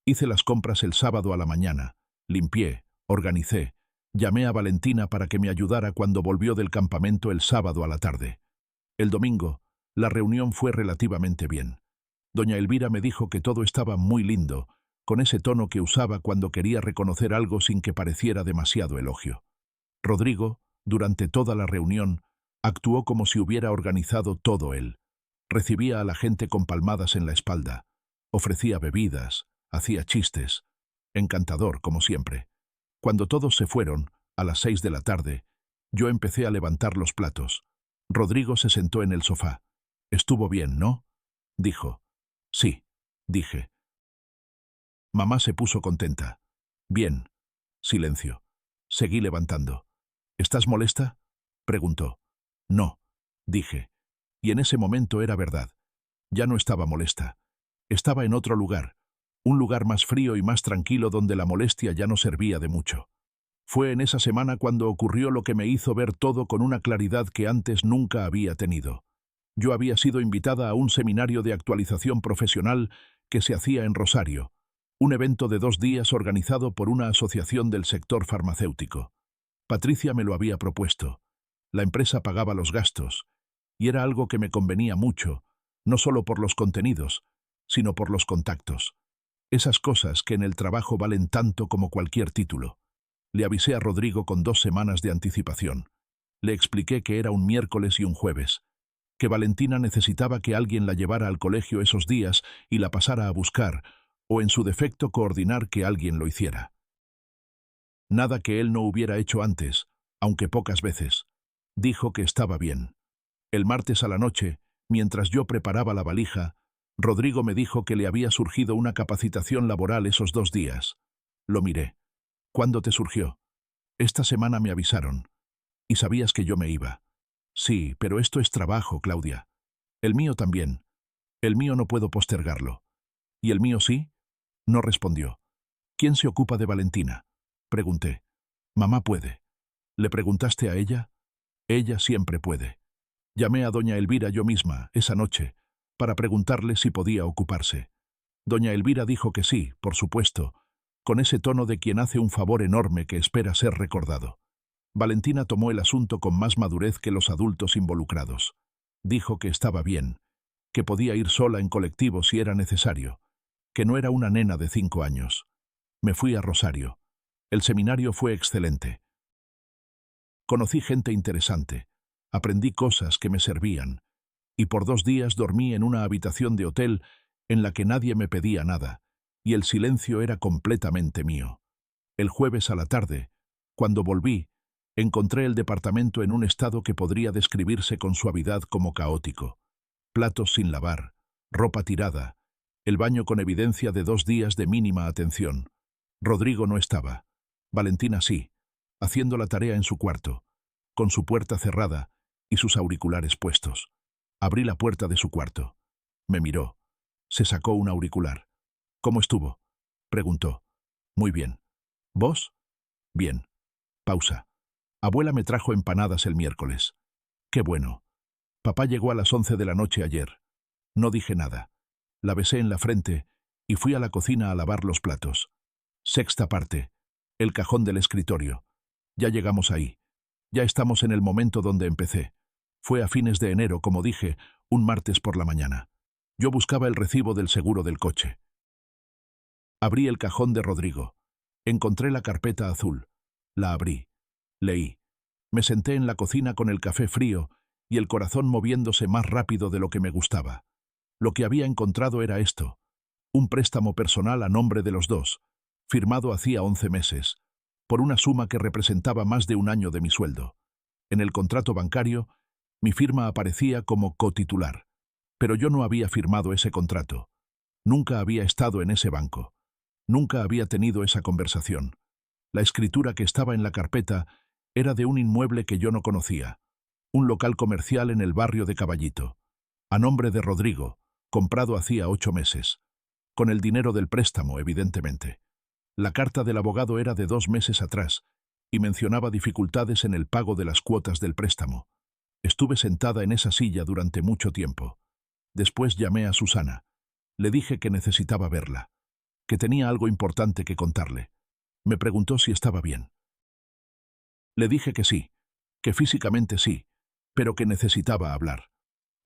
Hice las compras el sábado a la mañana, limpié, organicé, llamé a Valentina para que me ayudara cuando volvió del campamento el sábado a la tarde. El domingo, la reunión fue relativamente bien. Doña Elvira me dijo que todo estaba muy lindo, con ese tono que usaba cuando quería reconocer algo sin que pareciera demasiado elogio. Rodrigo, durante toda la reunión, actuó como si hubiera organizado todo él. Recibía a la gente con palmadas en la espalda, ofrecía bebidas, hacía chistes. Encantador, como siempre. Cuando todos se fueron, a las 6 de la tarde, yo empecé a levantar los platos. Rodrigo se sentó en el sofá. «Estuvo bien, ¿no?», dijo. «Sí», dije. Mamá se puso contenta. «Bien». Silencio. Seguí levantando. «¿Estás molesta?», preguntó. «No», dije. Y en ese momento era verdad. Ya no estaba molesta. Estaba en otro lugar, un lugar más frío y más tranquilo donde la molestia ya no servía de mucho. Fue en esa semana cuando ocurrió lo que me hizo ver todo con una claridad que antes nunca había tenido. Yo había sido invitada a un seminario de actualización profesional que se hacía en Rosario, un evento de 2 días organizado por una asociación del sector farmacéutico. Patricia me lo había propuesto. La empresa pagaba los gastos, y era algo que me convenía mucho, no solo por los contenidos, sino por los contactos. Esas cosas que en el trabajo valen tanto como cualquier título. Le avisé a Rodrigo con 2 semanas de anticipación. Le expliqué que era un miércoles y un jueves, que Valentina necesitaba que alguien la llevara al colegio esos días y la pasara a buscar, o en su defecto coordinar que alguien lo hiciera. Nada que él no hubiera hecho antes, aunque pocas veces. Dijo que estaba bien. El martes a la noche, mientras yo preparaba la valija, Rodrigo me dijo que le había surgido una capacitación laboral esos 2 días. Lo miré. «¿Cuándo te surgió?» «Esta semana me avisaron. ¿Y sabías que yo me iba?» «Sí, pero esto es trabajo, Claudia. El mío también. El mío no puedo postergarlo». «¿Y el mío sí?», no respondió. «¿Quién se ocupa de Valentina?», pregunté. «Mamá puede». «¿Le preguntaste a ella?» «Ella siempre puede». Llamé a doña Elvira yo misma, esa noche, para preguntarle si podía ocuparse. Doña Elvira dijo que sí, por supuesto, con ese tono de quien hace un favor enorme que espera ser recordado. Valentina tomó el asunto con más madurez que los adultos involucrados. Dijo que estaba bien, que podía ir sola en colectivo si era necesario, que no era una nena de 5 años. Me fui a Rosario. El seminario fue excelente. Conocí gente interesante, aprendí cosas que me servían, y por 2 días dormí en una habitación de hotel en la que nadie me pedía nada, y el silencio era completamente mío. El jueves a la tarde, cuando volví, encontré el departamento en un estado que podría describirse con suavidad como caótico. Platos sin lavar, ropa tirada, el baño con evidencia de 2 días de mínima atención. Rodrigo no estaba. Valentina sí, haciendo la tarea en su cuarto, con su puerta cerrada y sus auriculares puestos. Abrí la puerta de su cuarto. Me miró. Se sacó un auricular. «¿Cómo estuvo?», preguntó. «Muy bien». «¿Vos?». «Bien». Pausa. «Abuela me trajo empanadas el miércoles». «Qué bueno». «Papá llegó a las 11 de la noche ayer». No dije nada. La besé en la frente y fui a la cocina a lavar los platos. Sexta parte. El cajón del escritorio. Ya llegamos ahí. Ya estamos en el momento donde empecé. Fue a fines de enero, como dije, un martes por la mañana. Yo buscaba el recibo del seguro del coche. Abrí el cajón de Rodrigo. Encontré la carpeta azul. La abrí. Leí. Me senté en la cocina con el café frío y el corazón moviéndose más rápido de lo que me gustaba. Lo que había encontrado era esto. Un préstamo personal a nombre de los dos, firmado hacía 11 meses, por una suma que representaba más de 1 año de mi sueldo. En el contrato bancario, mi firma aparecía como cotitular, pero yo no había firmado ese contrato. Nunca había estado en ese banco. Nunca había tenido esa conversación. La escritura que estaba en la carpeta era de un inmueble que yo no conocía, un local comercial en el barrio de Caballito, a nombre de Rodrigo, comprado hacía 8 meses, con el dinero del préstamo, evidentemente. La carta del abogado era de 2 meses atrás y mencionaba dificultades en el pago de las cuotas del préstamo. Estuve sentada en esa silla durante mucho tiempo. Después llamé a Susana. Le dije que necesitaba verla, que tenía algo importante que contarle. Me preguntó si estaba bien. Le dije que sí, que físicamente sí, pero que necesitaba hablar.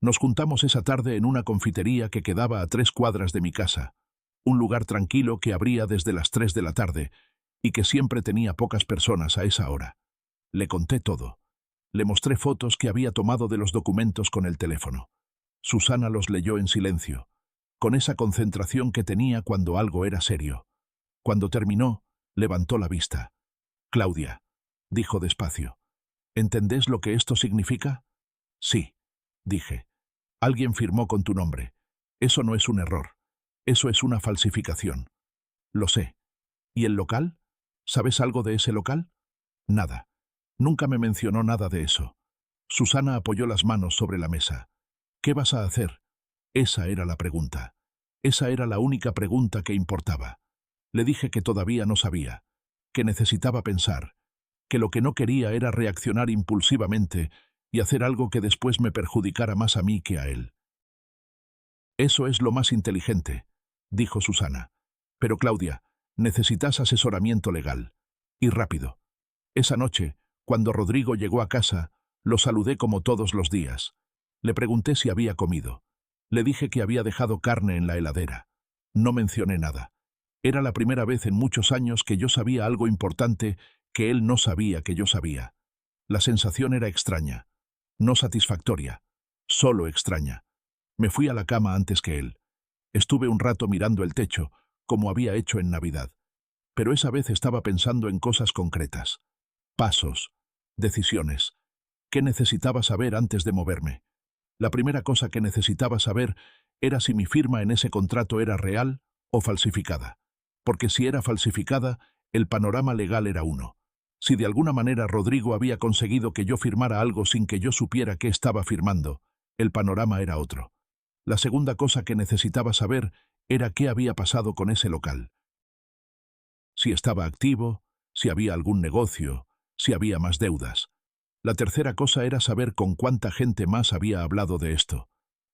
Nos juntamos esa tarde en una confitería que quedaba a 3 cuadras de mi casa, un lugar tranquilo que abría desde las 3 de la tarde y que siempre tenía pocas personas a esa hora. Le conté todo. Le mostré fotos que había tomado de los documentos con el teléfono. Susana los leyó en silencio, con esa concentración que tenía cuando algo era serio. Cuando terminó, levantó la vista. «Claudia», dijo despacio, «¿entendés lo que esto significa?» «Sí», dije. «Alguien firmó con tu nombre. Eso no es un error. Eso es una falsificación». «Lo sé. ¿Y el local? ¿Sabes algo de ese local?» «Nada. Nunca me mencionó nada de eso». Susana apoyó las manos sobre la mesa. «¿Qué vas a hacer?» Esa era la pregunta. Esa era la única pregunta que importaba. Le dije que todavía no sabía, que necesitaba pensar, que lo que no quería era reaccionar impulsivamente y hacer algo que después me perjudicara más a mí que a él. «Eso es lo más inteligente», dijo Susana. «Pero Claudia, necesitas asesoramiento legal. Y rápido». Esa noche, cuando Rodrigo llegó a casa, lo saludé como todos los días. Le pregunté si había comido. Le dije que había dejado carne en la heladera. No mencioné nada. Era la primera vez en muchos años que yo sabía algo importante que él no sabía que yo sabía. La sensación era extraña, no satisfactoria, solo extraña. Me fui a la cama antes que él. Estuve un rato mirando el techo, como había hecho en Navidad. Pero esa vez estaba pensando en cosas concretas. Pasos, decisiones. ¿Qué necesitaba saber antes de moverme? La primera cosa que necesitaba saber era si mi firma en ese contrato era real o falsificada. Porque si era falsificada, el panorama legal era uno. Si de alguna manera Rodrigo había conseguido que yo firmara algo sin que yo supiera qué estaba firmando, el panorama era otro. La segunda cosa que necesitaba saber era qué había pasado con ese local. Si estaba activo, si había algún negocio, si había más deudas. La tercera cosa era saber con cuánta gente más había hablado de esto,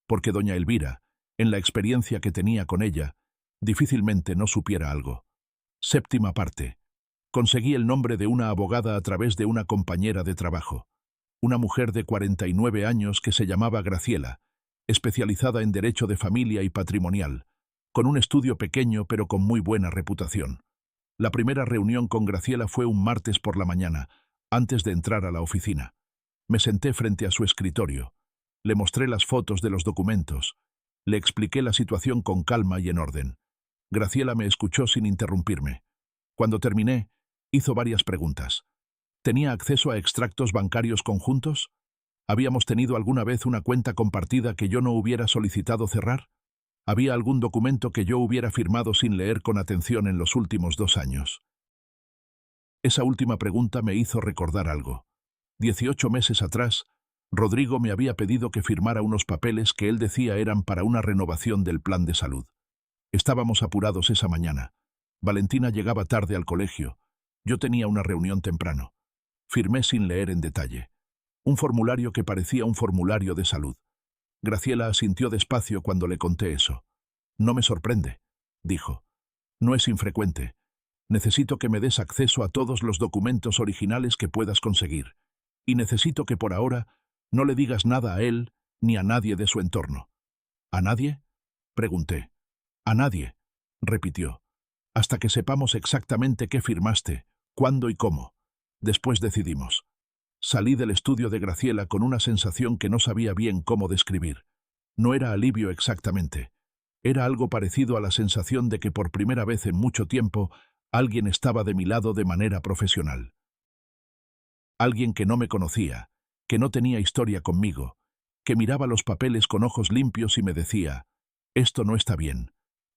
porque doña Elvira, en la experiencia que tenía con ella, difícilmente no supiera algo. Séptima parte. Conseguí el nombre de una abogada a través de una compañera de trabajo, una mujer de 49 años que se llamaba Graciela, especializada en derecho de familia y patrimonial, con un estudio pequeño pero con muy buena reputación. La primera reunión con Graciela fue un martes por la mañana, antes de entrar a la oficina. Me senté frente a su escritorio. Le mostré las fotos de los documentos. Le expliqué la situación con calma y en orden. Graciela me escuchó sin interrumpirme. Cuando terminé, hizo varias preguntas. ¿Tenía acceso a extractos bancarios conjuntos? ¿Habíamos tenido alguna vez una cuenta compartida que yo no hubiera solicitado cerrar? ¿Había algún documento que yo hubiera firmado sin leer con atención en los últimos 2 años? Esa última pregunta me hizo recordar algo. 18 meses atrás, Rodrigo me había pedido que firmara unos papeles que él decía eran para una renovación del plan de salud. Estábamos apurados esa mañana. Valentina llegaba tarde al colegio. Yo tenía una reunión temprano. Firmé sin leer en detalle. Un formulario que parecía un formulario de salud. Graciela asintió despacio cuando le conté eso. «No me sorprende», dijo. «No es infrecuente. Necesito que me des acceso a todos los documentos originales que puedas conseguir. Y necesito que por ahora no le digas nada a él ni a nadie de su entorno». «¿A nadie?», pregunté. «A nadie», repitió. «Hasta que sepamos exactamente qué firmaste, cuándo y cómo. Después decidimos». Salí del estudio de Graciela con una sensación que no sabía bien cómo describir. No era alivio exactamente. Era algo parecido a la sensación de que por primera vez en mucho tiempo alguien estaba de mi lado de manera profesional. Alguien que no me conocía, que no tenía historia conmigo, que miraba los papeles con ojos limpios y me decía, «Esto no está bien».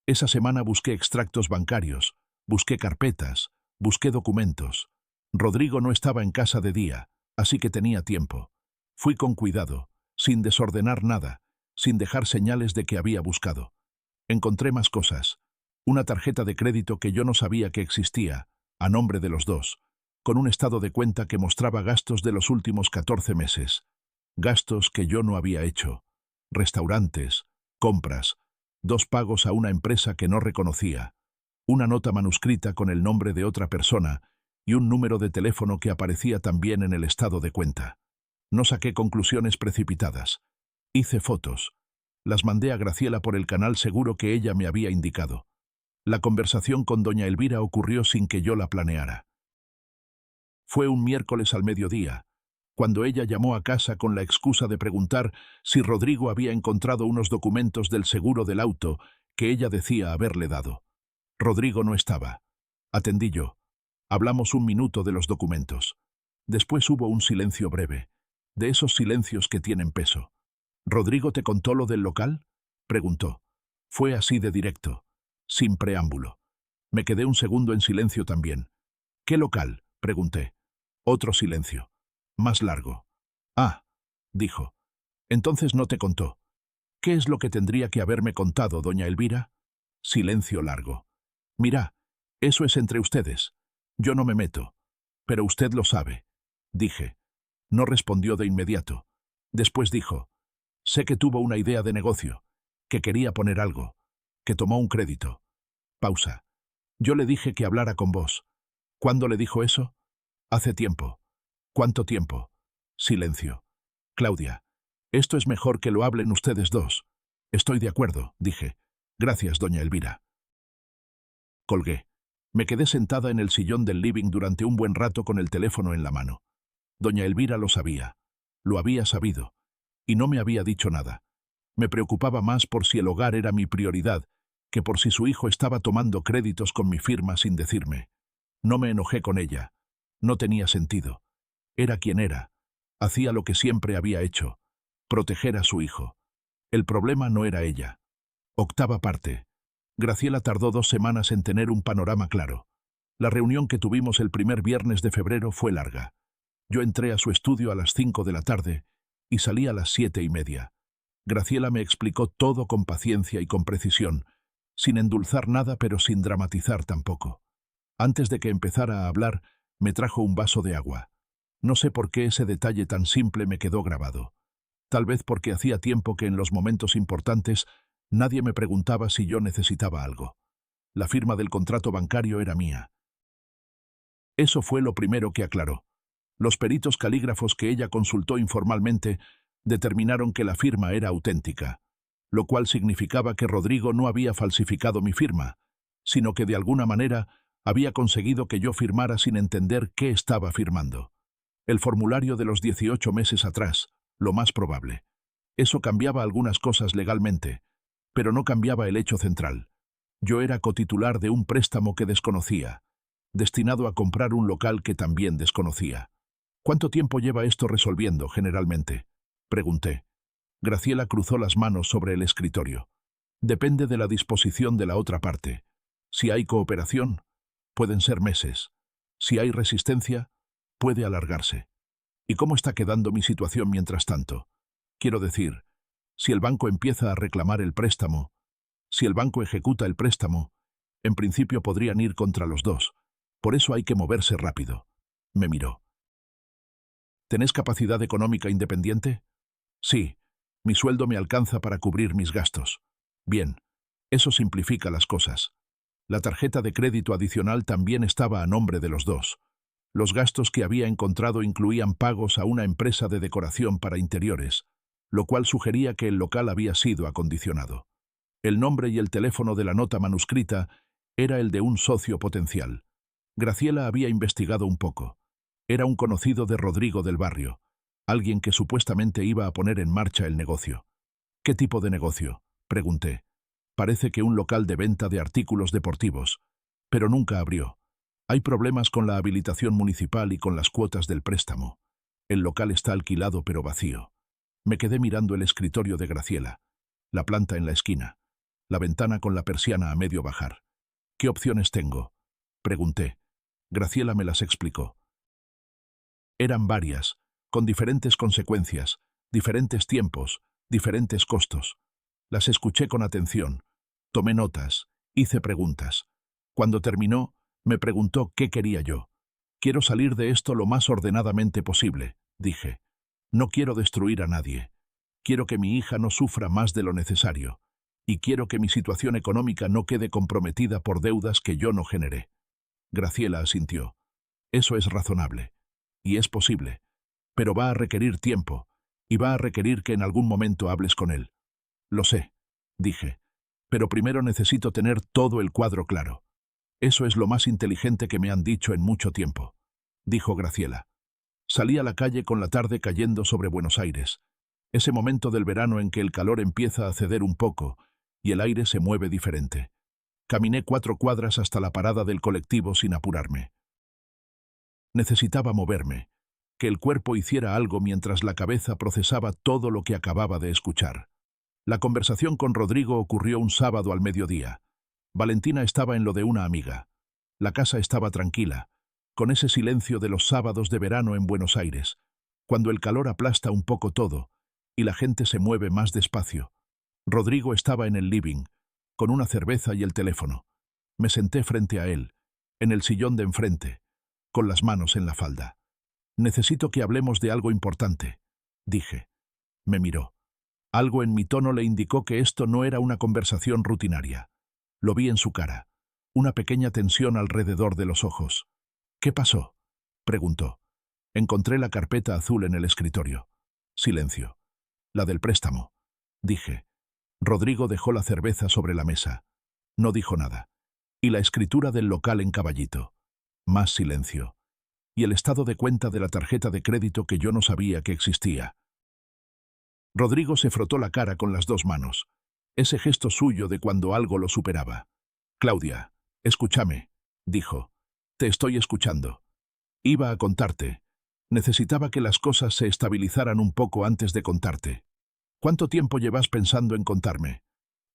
Esa semana busqué extractos bancarios, busqué carpetas, busqué documentos. Rodrigo no estaba en casa de día, así que tenía tiempo. Fui con cuidado, sin desordenar nada, sin dejar señales de que había buscado. Encontré más cosas. Una tarjeta de crédito que yo no sabía que existía, a nombre de los dos, con un estado de cuenta que mostraba gastos de los últimos 14 meses. Gastos que yo no había hecho. Restaurantes, compras, 2 pagos a una empresa que no reconocía, una nota manuscrita con el nombre de otra persona y un número de teléfono que aparecía también en el estado de cuenta. No saqué conclusiones precipitadas. Hice fotos. Las mandé a Graciela por el canal seguro que ella me había indicado. La conversación con doña Elvira ocurrió sin que yo la planeara. Fue un miércoles al mediodía, cuando ella llamó a casa con la excusa de preguntar si Rodrigo había encontrado unos documentos del seguro del auto que ella decía haberle dado. Rodrigo no estaba. Atendí yo. Hablamos un minuto de los documentos. Después hubo un silencio breve, de esos silencios que tienen peso. ¿Rodrigo te contó lo del local?, preguntó. Fue así de directo, sin preámbulo. Me quedé un segundo en silencio también. ¿Qué local?, pregunté. Otro silencio. Más largo. Ah, dijo. Entonces no te contó. ¿Qué es lo que tendría que haberme contado, doña Elvira? Silencio largo. Mira, eso es entre ustedes. Yo no me meto. Pero usted lo sabe, dije. No respondió de inmediato. Después dijo, sé que tuvo una idea de negocio, que quería poner algo, que tomó un crédito. Pausa. Yo le dije que hablara con vos. ¿Cuándo le dijo eso? Hace tiempo. ¿Cuánto tiempo? Silencio. Claudia, esto es mejor que lo hablen ustedes dos. Estoy de acuerdo, dije. Gracias, doña Elvira. Colgué. Me quedé sentada en el sillón del living durante un buen rato con el teléfono en la mano. Doña Elvira lo sabía. Lo había sabido. Y no me había dicho nada. Me preocupaba más por si el hogar era mi prioridad, que por si su hijo estaba tomando créditos con mi firma sin decirme. No me enojé con ella. No tenía sentido. Era quien era. Hacía lo que siempre había hecho. Proteger a su hijo. El problema no era ella. Octava parte. Graciela tardó 2 semanas en tener un panorama claro. La reunión que tuvimos el primer viernes de febrero fue larga. Yo entré a su estudio a las 5 de la tarde y salí a las 7:30. Graciela me explicó todo con paciencia y con precisión, sin endulzar nada pero sin dramatizar tampoco. Antes de que empezara a hablar, me trajo un vaso de agua. No sé por qué ese detalle tan simple me quedó grabado. Tal vez porque hacía tiempo que en los momentos importantes nadie me preguntaba si yo necesitaba algo. La firma del contrato bancario era mía. Eso fue lo primero que aclaró. Los peritos calígrafos que ella consultó informalmente determinaron que la firma era auténtica, lo cual significaba que Rodrigo no había falsificado mi firma, sino que de alguna manera había conseguido que yo firmara sin entender qué estaba firmando. El formulario de los 18 meses atrás, lo más probable. Eso cambiaba algunas cosas legalmente, pero no cambiaba el hecho central. Yo era cotitular de un préstamo que desconocía, destinado a comprar un local que también desconocía. ¿Cuánto tiempo lleva esto resolviendo, generalmente?, pregunté. Graciela cruzó las manos sobre el escritorio. Depende de la disposición de la otra parte. Si hay cooperación, pueden ser meses. Si hay resistencia, puede alargarse. ¿Y cómo está quedando mi situación mientras tanto? Quiero decir, si el banco empieza a reclamar el préstamo, si el banco ejecuta el préstamo, en principio podrían ir contra los dos. Por eso hay que moverse rápido. Me miró. ¿Tenés capacidad económica independiente? Sí, mi sueldo me alcanza para cubrir mis gastos. Bien, eso simplifica las cosas. La tarjeta de crédito adicional también estaba a nombre de los dos. Los gastos que había encontrado incluían pagos a una empresa de decoración para interiores, lo cual sugería que el local había sido acondicionado. El nombre y el teléfono de la nota manuscrita era el de un socio potencial. Graciela había investigado un poco. Era un conocido de Rodrigo del barrio, alguien que supuestamente iba a poner en marcha el negocio. ¿Qué tipo de negocio?, pregunté. Parece que un local de venta de artículos deportivos, pero nunca abrió. Hay problemas con la habilitación municipal y con las cuotas del préstamo. El local está alquilado pero vacío. Me quedé mirando el escritorio de Graciela, la planta en la esquina, la ventana con la persiana a medio bajar. ¿Qué opciones tengo?, pregunté. Graciela me las explicó. Eran varias, con diferentes consecuencias, diferentes tiempos, diferentes costos. Las escuché con atención, tomé notas, hice preguntas. Cuando terminó, me preguntó qué quería yo. Quiero salir de esto lo más ordenadamente posible, dije. No quiero destruir a nadie. Quiero que mi hija no sufra más de lo necesario. y quiero que mi situación económica no quede comprometida por deudas que yo no generé. Graciela asintió. Eso es razonable. Y es posible. Pero va a requerir tiempo, y va a requerir que en algún momento hables con él. Lo sé, dije. Pero primero necesito tener todo el cuadro claro. Eso es lo más inteligente que me han dicho en mucho tiempo, dijo Graciela. Salí a la calle con la tarde cayendo sobre Buenos Aires, ese momento del verano en que el calor empieza a ceder un poco y el aire se mueve diferente. Caminé 4 cuadras hasta la parada del colectivo sin apurarme. Necesitaba moverme, que el cuerpo hiciera algo mientras la cabeza procesaba todo lo que acababa de escuchar. La conversación con Rodrigo ocurrió un sábado al mediodía. Valentina estaba en lo de una amiga. La casa estaba tranquila, con ese silencio de los sábados de verano en Buenos Aires, cuando el calor aplasta un poco todo y la gente se mueve más despacio. Rodrigo estaba en el living, con una cerveza y el teléfono. Me senté frente a él, en el sillón de enfrente, con las manos en la falda. «Necesito que hablemos de algo importante», dije. Me miró. Algo en mi tono le indicó que esto no era una conversación rutinaria. Lo vi en su cara, una pequeña tensión alrededor de los ojos. «¿Qué pasó?», preguntó. Encontré la carpeta azul en el escritorio. Silencio. «La del préstamo», dije. Rodrigo dejó la cerveza sobre la mesa. No dijo nada. Y la escritura del local en caballito. Más silencio. Y el estado de cuenta de la tarjeta de crédito que yo no sabía que existía. Rodrigo se frotó la cara con las 2 manos. Ese gesto suyo de cuando algo lo superaba. «Claudia, escúchame», dijo. «Te estoy escuchando. Iba a contarte. Necesitaba que las cosas se estabilizaran un poco antes de contarte. ¿Cuánto tiempo llevas pensando en contarme?»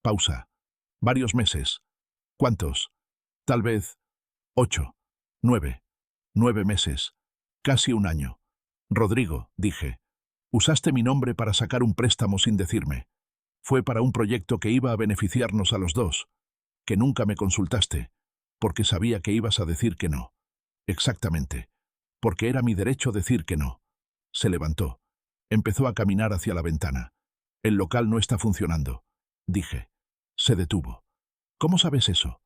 Pausa. «Varios meses». «¿Cuántos?» «Tal vez 8, 9. 9 meses. Casi un año». «Rodrigo», dije. «Usaste mi nombre para sacar un préstamo sin decirme. Fue para un proyecto que iba a beneficiarnos a los dos, que nunca me consultaste, porque sabía que ibas a decir que no». «Exactamente. Porque era mi derecho decir que no». Se levantó. Empezó a caminar hacia la ventana. «El local no está funcionando», dije. Se detuvo. «¿Cómo sabes eso?»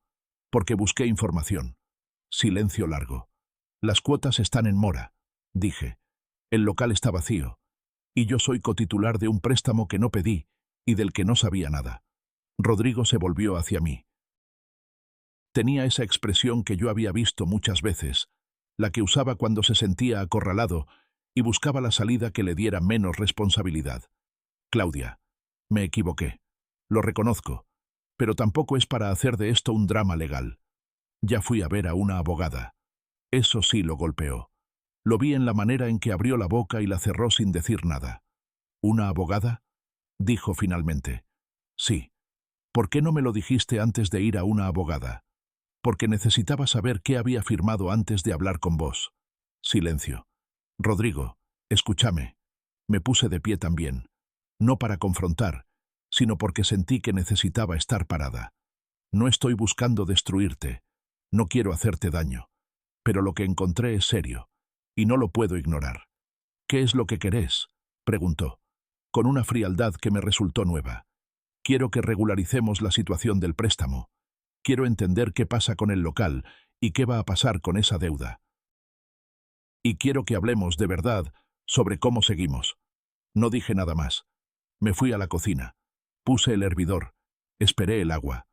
«Porque busqué información». Silencio largo. «Las cuotas están en mora», dije. «El local está vacío. Y yo soy cotitular de un préstamo que no pedí y del que no sabía nada». Rodrigo se volvió hacia mí. Tenía esa expresión que yo había visto muchas veces, la que usaba cuando se sentía acorralado y buscaba la salida que le diera menos responsabilidad. «Claudia, me equivoqué. Lo reconozco, pero tampoco es para hacer de esto un drama legal. Ya fui a ver a una abogada». Eso sí lo golpeó. Lo vi en la manera en que abrió la boca y la cerró sin decir nada. «¿Una abogada?», dijo finalmente. «Sí. ¿Por qué no me lo dijiste antes de ir a una abogada?» «Porque necesitaba saber qué había firmado antes de hablar con vos». Silencio. «Rodrigo, escúchame». Me puse de pie también. No para confrontar, sino porque sentí que necesitaba estar parada. «No estoy buscando destruirte. No quiero hacerte daño. Pero lo que encontré es serio, y no lo puedo ignorar». «¿Qué es lo que querés?», preguntó, con una frialdad que me resultó nueva. «Quiero que regularicemos la situación del préstamo. Quiero entender qué pasa con el local y qué va a pasar con esa deuda. Y quiero que hablemos de verdad sobre cómo seguimos». No dije nada más. Me fui a la cocina. Puse el hervidor. Esperé el agua.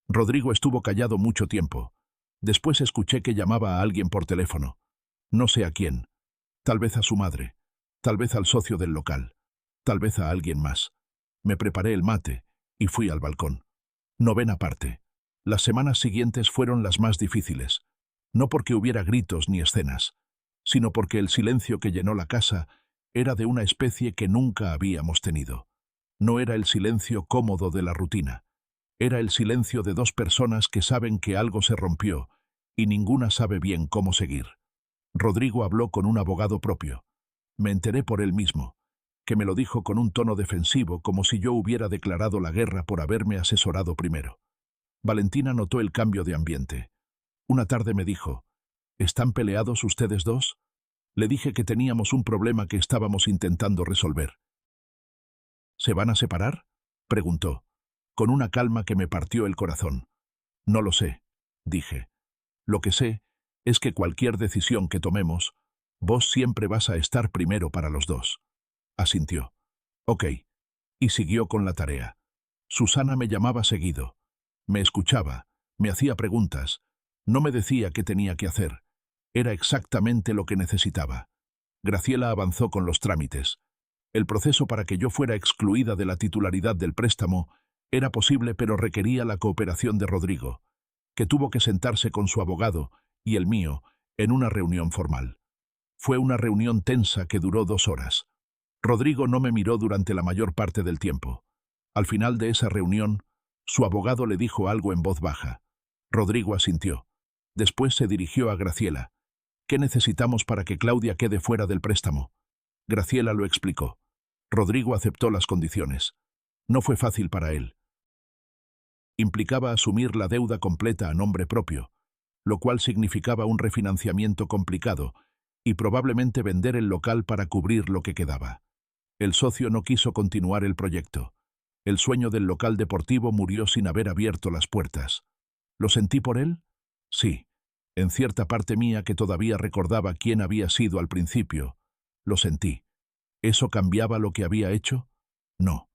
Rodrigo estuvo callado mucho tiempo. Después escuché que llamaba a alguien por teléfono. No sé a quién. Tal vez a su madre. Tal vez al socio del local. Tal vez a alguien más. Me preparé el mate y fui al balcón. 9ª parte. Las semanas siguientes fueron las más difíciles. No porque hubiera gritos ni escenas, sino porque el silencio que llenó la casa era de una especie que nunca habíamos tenido. No era el silencio cómodo de la rutina. Era el silencio de 2 personas que saben que algo se rompió y ninguna sabe bien cómo seguir. Rodrigo habló con un abogado propio. Me enteré por él mismo, que me lo dijo con un tono defensivo como si yo hubiera declarado la guerra por haberme asesorado primero. Valentina notó el cambio de ambiente. Una tarde me dijo: «¿Están peleados ustedes dos?». Le dije que teníamos un problema que estábamos intentando resolver. «¿Se van a separar?», preguntó. con una calma que me partió el corazón. No lo sé, dije. Lo que sé es que cualquier decisión que tomemos, vos siempre vas a estar primero para los dos. Asintió. Ok. Y siguió con la tarea. Susana me llamaba seguido. Me escuchaba, me hacía preguntas. No me decía qué tenía que hacer. Era exactamente lo que necesitaba. Graciela avanzó con los trámites. El proceso para que yo fuera excluida de la titularidad del préstamo era posible, pero requería la cooperación de Rodrigo, que tuvo que sentarse con su abogado y el mío en una reunión formal. Fue una reunión tensa que duró 2 horas. Rodrigo no me miró durante la mayor parte del tiempo. Al final de esa reunión, su abogado le dijo algo en voz baja. Rodrigo asintió. Después se dirigió a Graciela. ¿Qué necesitamos para que Claudia quede fuera del préstamo? Graciela lo explicó. Rodrigo aceptó las condiciones. No fue fácil para él. Implicaba asumir la deuda completa a nombre propio, lo cual significaba un refinanciamiento complicado y probablemente vender el local para cubrir lo que quedaba. El socio no quiso continuar el proyecto. El sueño del local deportivo murió sin haber abierto las puertas. ¿Lo sentí por él? Sí. En cierta parte mía que todavía recordaba quién había sido al principio, lo sentí. ¿Eso cambiaba lo que había hecho? No.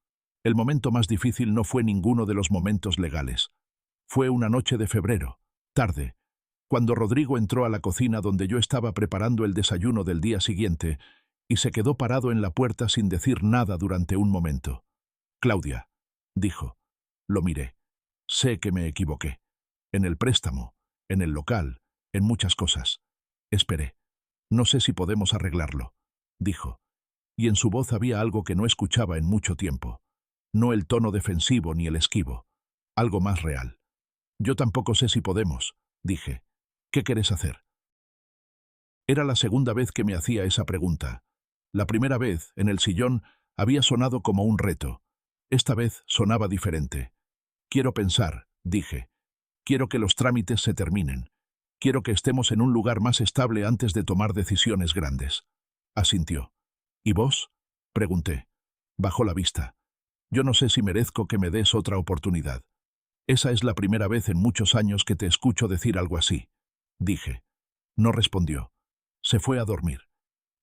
El momento más difícil no fue ninguno de los momentos legales. Fue una noche de febrero, tarde, cuando Rodrigo entró a la cocina donde yo estaba preparando el desayuno del día siguiente y se quedó parado en la puerta sin decir nada durante un momento. Claudia, dijo. Lo miré. Sé que me equivoqué. En el préstamo, en el local, en muchas cosas. Esperé. No sé si podemos arreglarlo, dijo. Y en su voz había algo que no escuchaba en mucho tiempo. No el tono defensivo ni el esquivo. Algo más real. Yo tampoco sé si podemos, dije. ¿Qué querés hacer? Era la segunda vez que me hacía esa pregunta. La primera vez, en el sillón, había sonado como un reto. Esta vez sonaba diferente. Quiero pensar, dije. Quiero que los trámites se terminen. Quiero que estemos en un lugar más estable antes de tomar decisiones grandes. Asintió. ¿Y vos? Pregunté. Bajó la vista. Yo no sé si merezco que me des otra oportunidad. Esa es la primera vez en muchos años que te escucho decir algo así, dije. No respondió. Se fue a dormir.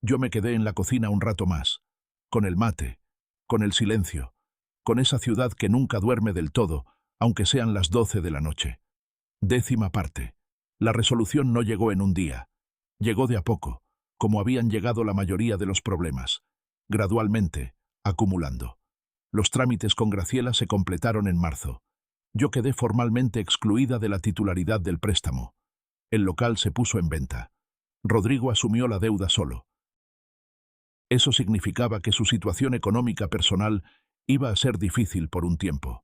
Yo me quedé en la cocina un rato más, con el mate, con el silencio, con esa ciudad que nunca duerme del todo, aunque sean las 12 de la noche. 10ª parte. La resolución no llegó en un día. Llegó de a poco, como habían llegado la mayoría de los problemas, gradualmente, acumulando. Los trámites con Graciela se completaron en marzo. Yo quedé formalmente excluida de la titularidad del préstamo. El local se puso en venta. Rodrigo asumió la deuda solo. Eso significaba que su situación económica personal iba a ser difícil por un tiempo.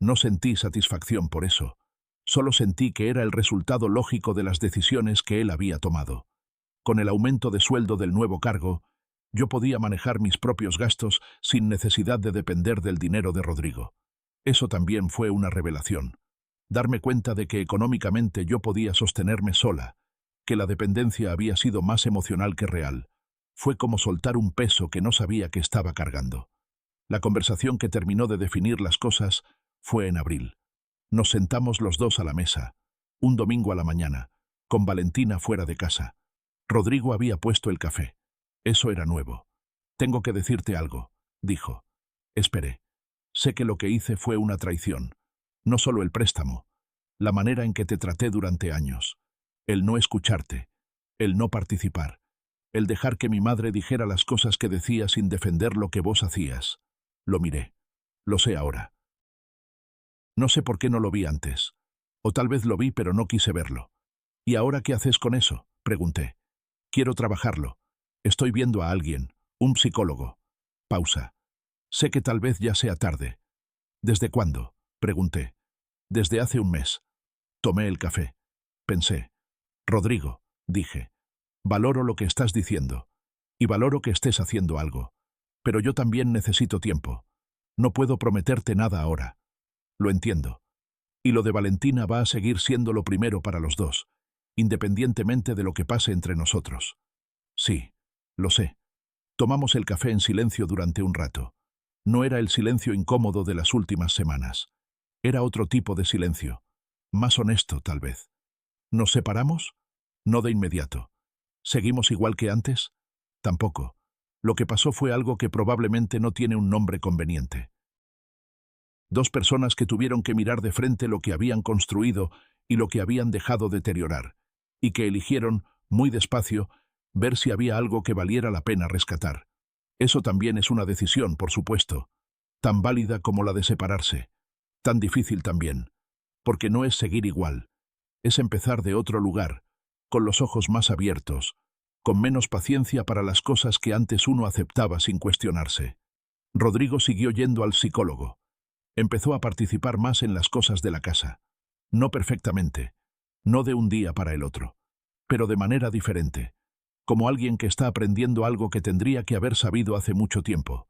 No sentí satisfacción por eso. Solo sentí que era el resultado lógico de las decisiones que él había tomado. Con el aumento de sueldo del nuevo cargo, yo podía manejar mis propios gastos sin necesidad de depender del dinero de Rodrigo. Eso también fue una revelación. Darme cuenta de que económicamente yo podía sostenerme sola, que la dependencia había sido más emocional que real. Fue como soltar un peso que no sabía que estaba cargando. La conversación que terminó de definir las cosas fue en abril. Nos sentamos los dos a la mesa, un domingo a la mañana, con Valentina fuera de casa. Rodrigo había puesto el café. Eso era nuevo. Tengo que decirte algo, dijo. Esperé. Sé que lo que hice fue una traición. No solo el préstamo, la manera en que te traté durante años. El no escucharte, el no participar, el dejar que mi madre dijera las cosas que decía sin defender lo que vos hacías. Lo miré. Lo sé ahora. No sé por qué no lo vi antes. O tal vez lo vi pero no quise verlo. ¿Y ahora qué haces con eso?, pregunté. Quiero trabajarlo. Estoy viendo a alguien, un psicólogo. Pausa. Sé que tal vez ya sea tarde. ¿Desde cuándo?, pregunté. Desde hace un mes. Tomé el café. Pensé. Rodrigo, dije. Valoro lo que estás diciendo. Y valoro que estés haciendo algo. Pero yo también necesito tiempo. No puedo prometerte nada ahora. Lo entiendo. Y lo de Valentina va a seguir siendo lo primero para los dos, independientemente de lo que pase entre nosotros. Sí, lo sé. Tomamos el café en silencio durante un rato. No era el silencio incómodo de las últimas semanas. Era otro tipo de silencio, más honesto, tal vez. ¿Nos separamos? No de inmediato. ¿Seguimos igual que antes? Tampoco. Lo que pasó fue algo que probablemente no tiene un nombre conveniente. Dos personas que tuvieron que mirar de frente lo que habían construido y lo que habían dejado deteriorar, y que eligieron, muy despacio, ver si había algo que valiera la pena rescatar. Eso también es una decisión, por supuesto, tan válida como la de separarse, tan difícil también, porque no es seguir igual, es empezar de otro lugar, con los ojos más abiertos, con menos paciencia para las cosas que antes uno aceptaba sin cuestionarse. Rodrigo siguió yendo al psicólogo. Empezó a participar más en las cosas de la casa. No perfectamente, no de un día para el otro, pero de manera diferente, como alguien que está aprendiendo algo que tendría que haber sabido hace mucho tiempo.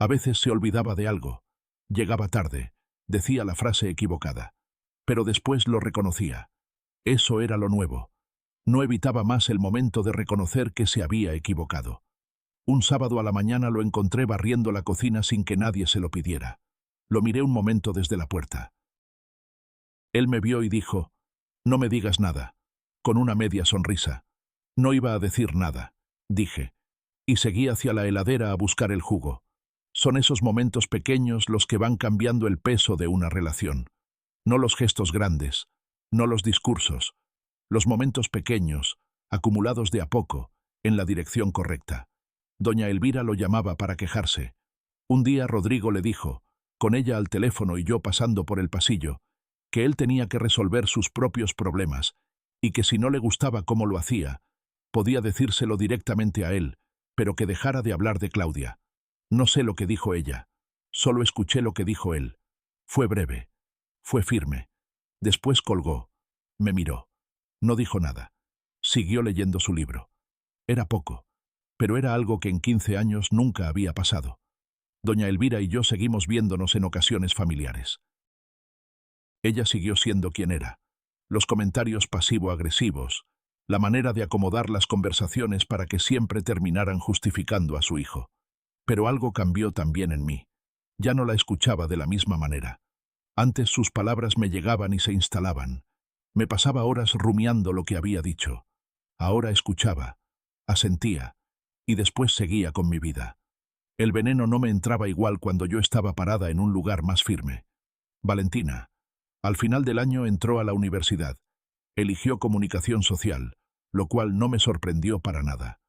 A veces se olvidaba de algo, llegaba tarde, decía la frase equivocada, pero después lo reconocía. Eso era lo nuevo. No evitaba más el momento de reconocer que se había equivocado. Un sábado a la mañana lo encontré barriendo la cocina sin que nadie se lo pidiera. Lo miré un momento desde la puerta. Él me vio y dijo, «No me digas nada», con una media sonrisa. No iba a decir nada, dije, y seguí hacia la heladera a buscar el jugo. Son esos momentos pequeños los que van cambiando el peso de una relación. No los gestos grandes, no los discursos, los momentos pequeños, acumulados de a poco, en la dirección correcta. Doña Elvira lo llamaba para quejarse. Un día Rodrigo le dijo, con ella al teléfono y yo pasando por el pasillo, que él tenía que resolver sus propios problemas y que si no le gustaba cómo lo hacía, podía decírselo directamente a él, pero que dejara de hablar de Claudia. No sé lo que dijo ella, solo escuché lo que dijo él. Fue breve, fue firme. Después colgó, me miró. No dijo nada. Siguió leyendo su libro. Era poco, pero era algo que en 15 años nunca había pasado. Doña Elvira y yo seguimos viéndonos en ocasiones familiares. Ella siguió siendo quien era. Los comentarios pasivo-agresivos, la manera de acomodar las conversaciones para que siempre terminaran justificando a su hijo. Pero algo cambió también en mí. Ya no la escuchaba de la misma manera. Antes sus palabras me llegaban y se instalaban. Me pasaba horas rumiando lo que había dicho. Ahora escuchaba, asentía, y después seguía con mi vida. El veneno no me entraba igual cuando yo estaba parada en un lugar más firme. Valentina. Al final del año entró a la universidad. Eligió comunicación social, lo cual no me sorprendió para nada.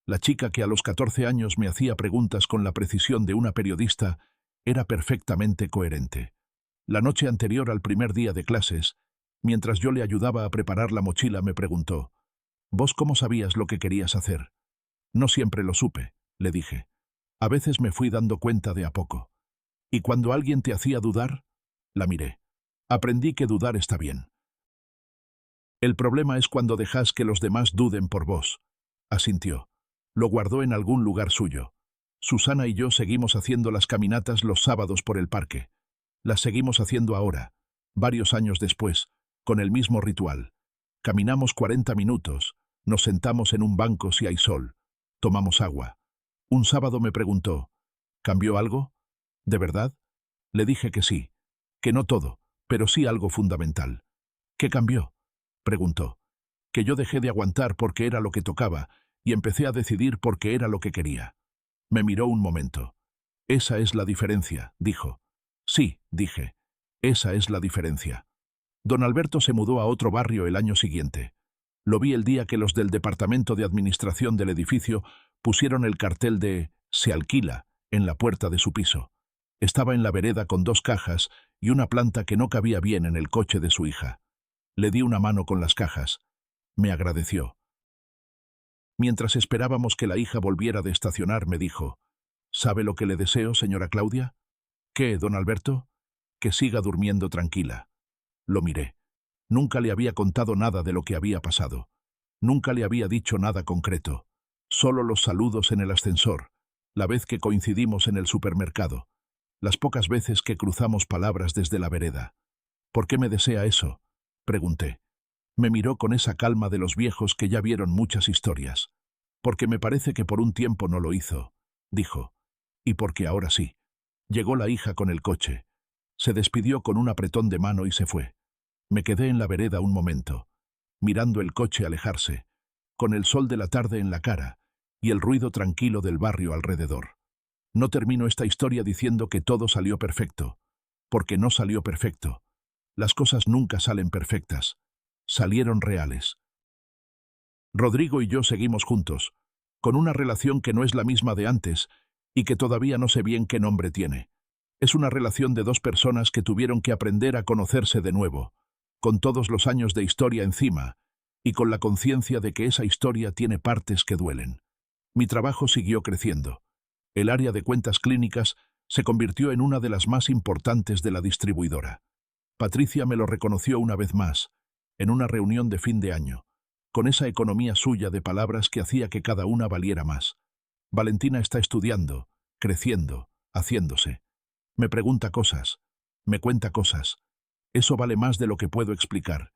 La chica que a los 14 años me hacía preguntas con la precisión de una periodista era perfectamente coherente. La noche anterior al primer día de clases, mientras yo le ayudaba a preparar la mochila, me preguntó, «¿Vos cómo sabías lo que querías hacer?» «No siempre lo supe», le dije. «A veces me fui dando cuenta de a poco». «¿Y cuando alguien te hacía dudar?» La miré. «Aprendí que dudar está bien. El problema es cuando dejas que los demás duden por vos», asintió. Lo guardó en algún lugar suyo. Susana y yo seguimos haciendo las caminatas los sábados por el parque. Las seguimos haciendo ahora, varios años después, con el mismo ritual. Caminamos 40 minutos, nos sentamos en un banco si hay sol, tomamos agua. Un sábado me preguntó, ¿cambió algo? ¿De verdad? Le dije que sí, que no todo, pero sí algo fundamental. ¿Qué cambió?, preguntó. Que yo dejé de aguantar porque era lo que tocaba y empecé a decidir porque era lo que quería. Me miró un momento. Esa es la diferencia, dijo. Sí, dije. Esa es la diferencia. Don Alberto se mudó a otro barrio el año siguiente. Lo vi el día que los del departamento de administración del edificio pusieron el cartel de «Se alquila» en la puerta de su piso. Estaba en la vereda con 2 cajas y una planta que no cabía bien en el coche de su hija. Le di una mano con las cajas. Me agradeció. Mientras esperábamos que la hija volviera de estacionar, me dijo, «¿Sabe lo que le deseo, señora Claudia?» «¿Qué, don Alberto?» «Que siga durmiendo tranquila». Lo miré. Nunca le había contado nada de lo que había pasado. Nunca le había dicho nada concreto. Solo los saludos en el ascensor, la vez que coincidimos en el supermercado, las pocas veces que cruzamos palabras desde la vereda. «¿Por qué me desea eso?», pregunté. Me miró con esa calma de los viejos que ya vieron muchas historias. «Porque me parece que por un tiempo no lo hizo», dijo. «Y porque ahora sí». Llegó la hija con el coche. Se despidió con un apretón de mano y se fue. Me quedé en la vereda un momento, mirando el coche alejarse, con el sol de la tarde en la cara y el ruido tranquilo del barrio alrededor. No termino esta historia diciendo que todo salió perfecto, porque no salió perfecto. Las cosas nunca salen perfectas. Salieron reales. Rodrigo y yo seguimos juntos, con una relación que no es la misma de antes y que todavía no sé bien qué nombre tiene. Es una relación de dos personas que tuvieron que aprender a conocerse de nuevo, con todos los años de historia encima y con la conciencia de que esa historia tiene partes que duelen. Mi trabajo siguió creciendo. El área de cuentas clínicas se convirtió en una de las más importantes de la distribuidora. Patricia me lo reconoció una vez más, en una reunión de fin de año, con esa economía suya de palabras que hacía que cada una valiera más. Valentina está estudiando, creciendo, haciéndose. Me pregunta cosas, me cuenta cosas. Eso vale más de lo que puedo explicar.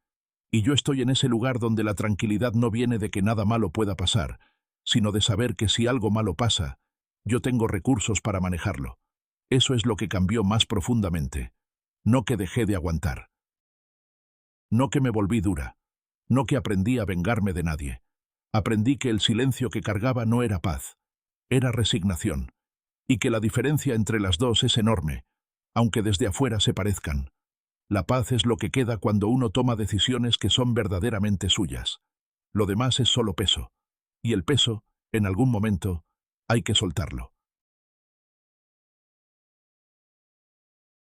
Y yo estoy en ese lugar donde la tranquilidad no viene de que nada malo pueda pasar, sino de saber que si algo malo pasa, yo tengo recursos para manejarlo. Eso es lo que cambió más profundamente. No que dejé de aguantar. No que me volví dura. No que aprendí a vengarme de nadie. Aprendí que el silencio que cargaba no era paz, era resignación. Y que la diferencia entre las dos es enorme, aunque desde afuera se parezcan. La paz es lo que queda cuando uno toma decisiones que son verdaderamente suyas. Lo demás es solo peso. Y el peso, en algún momento, hay que soltarlo.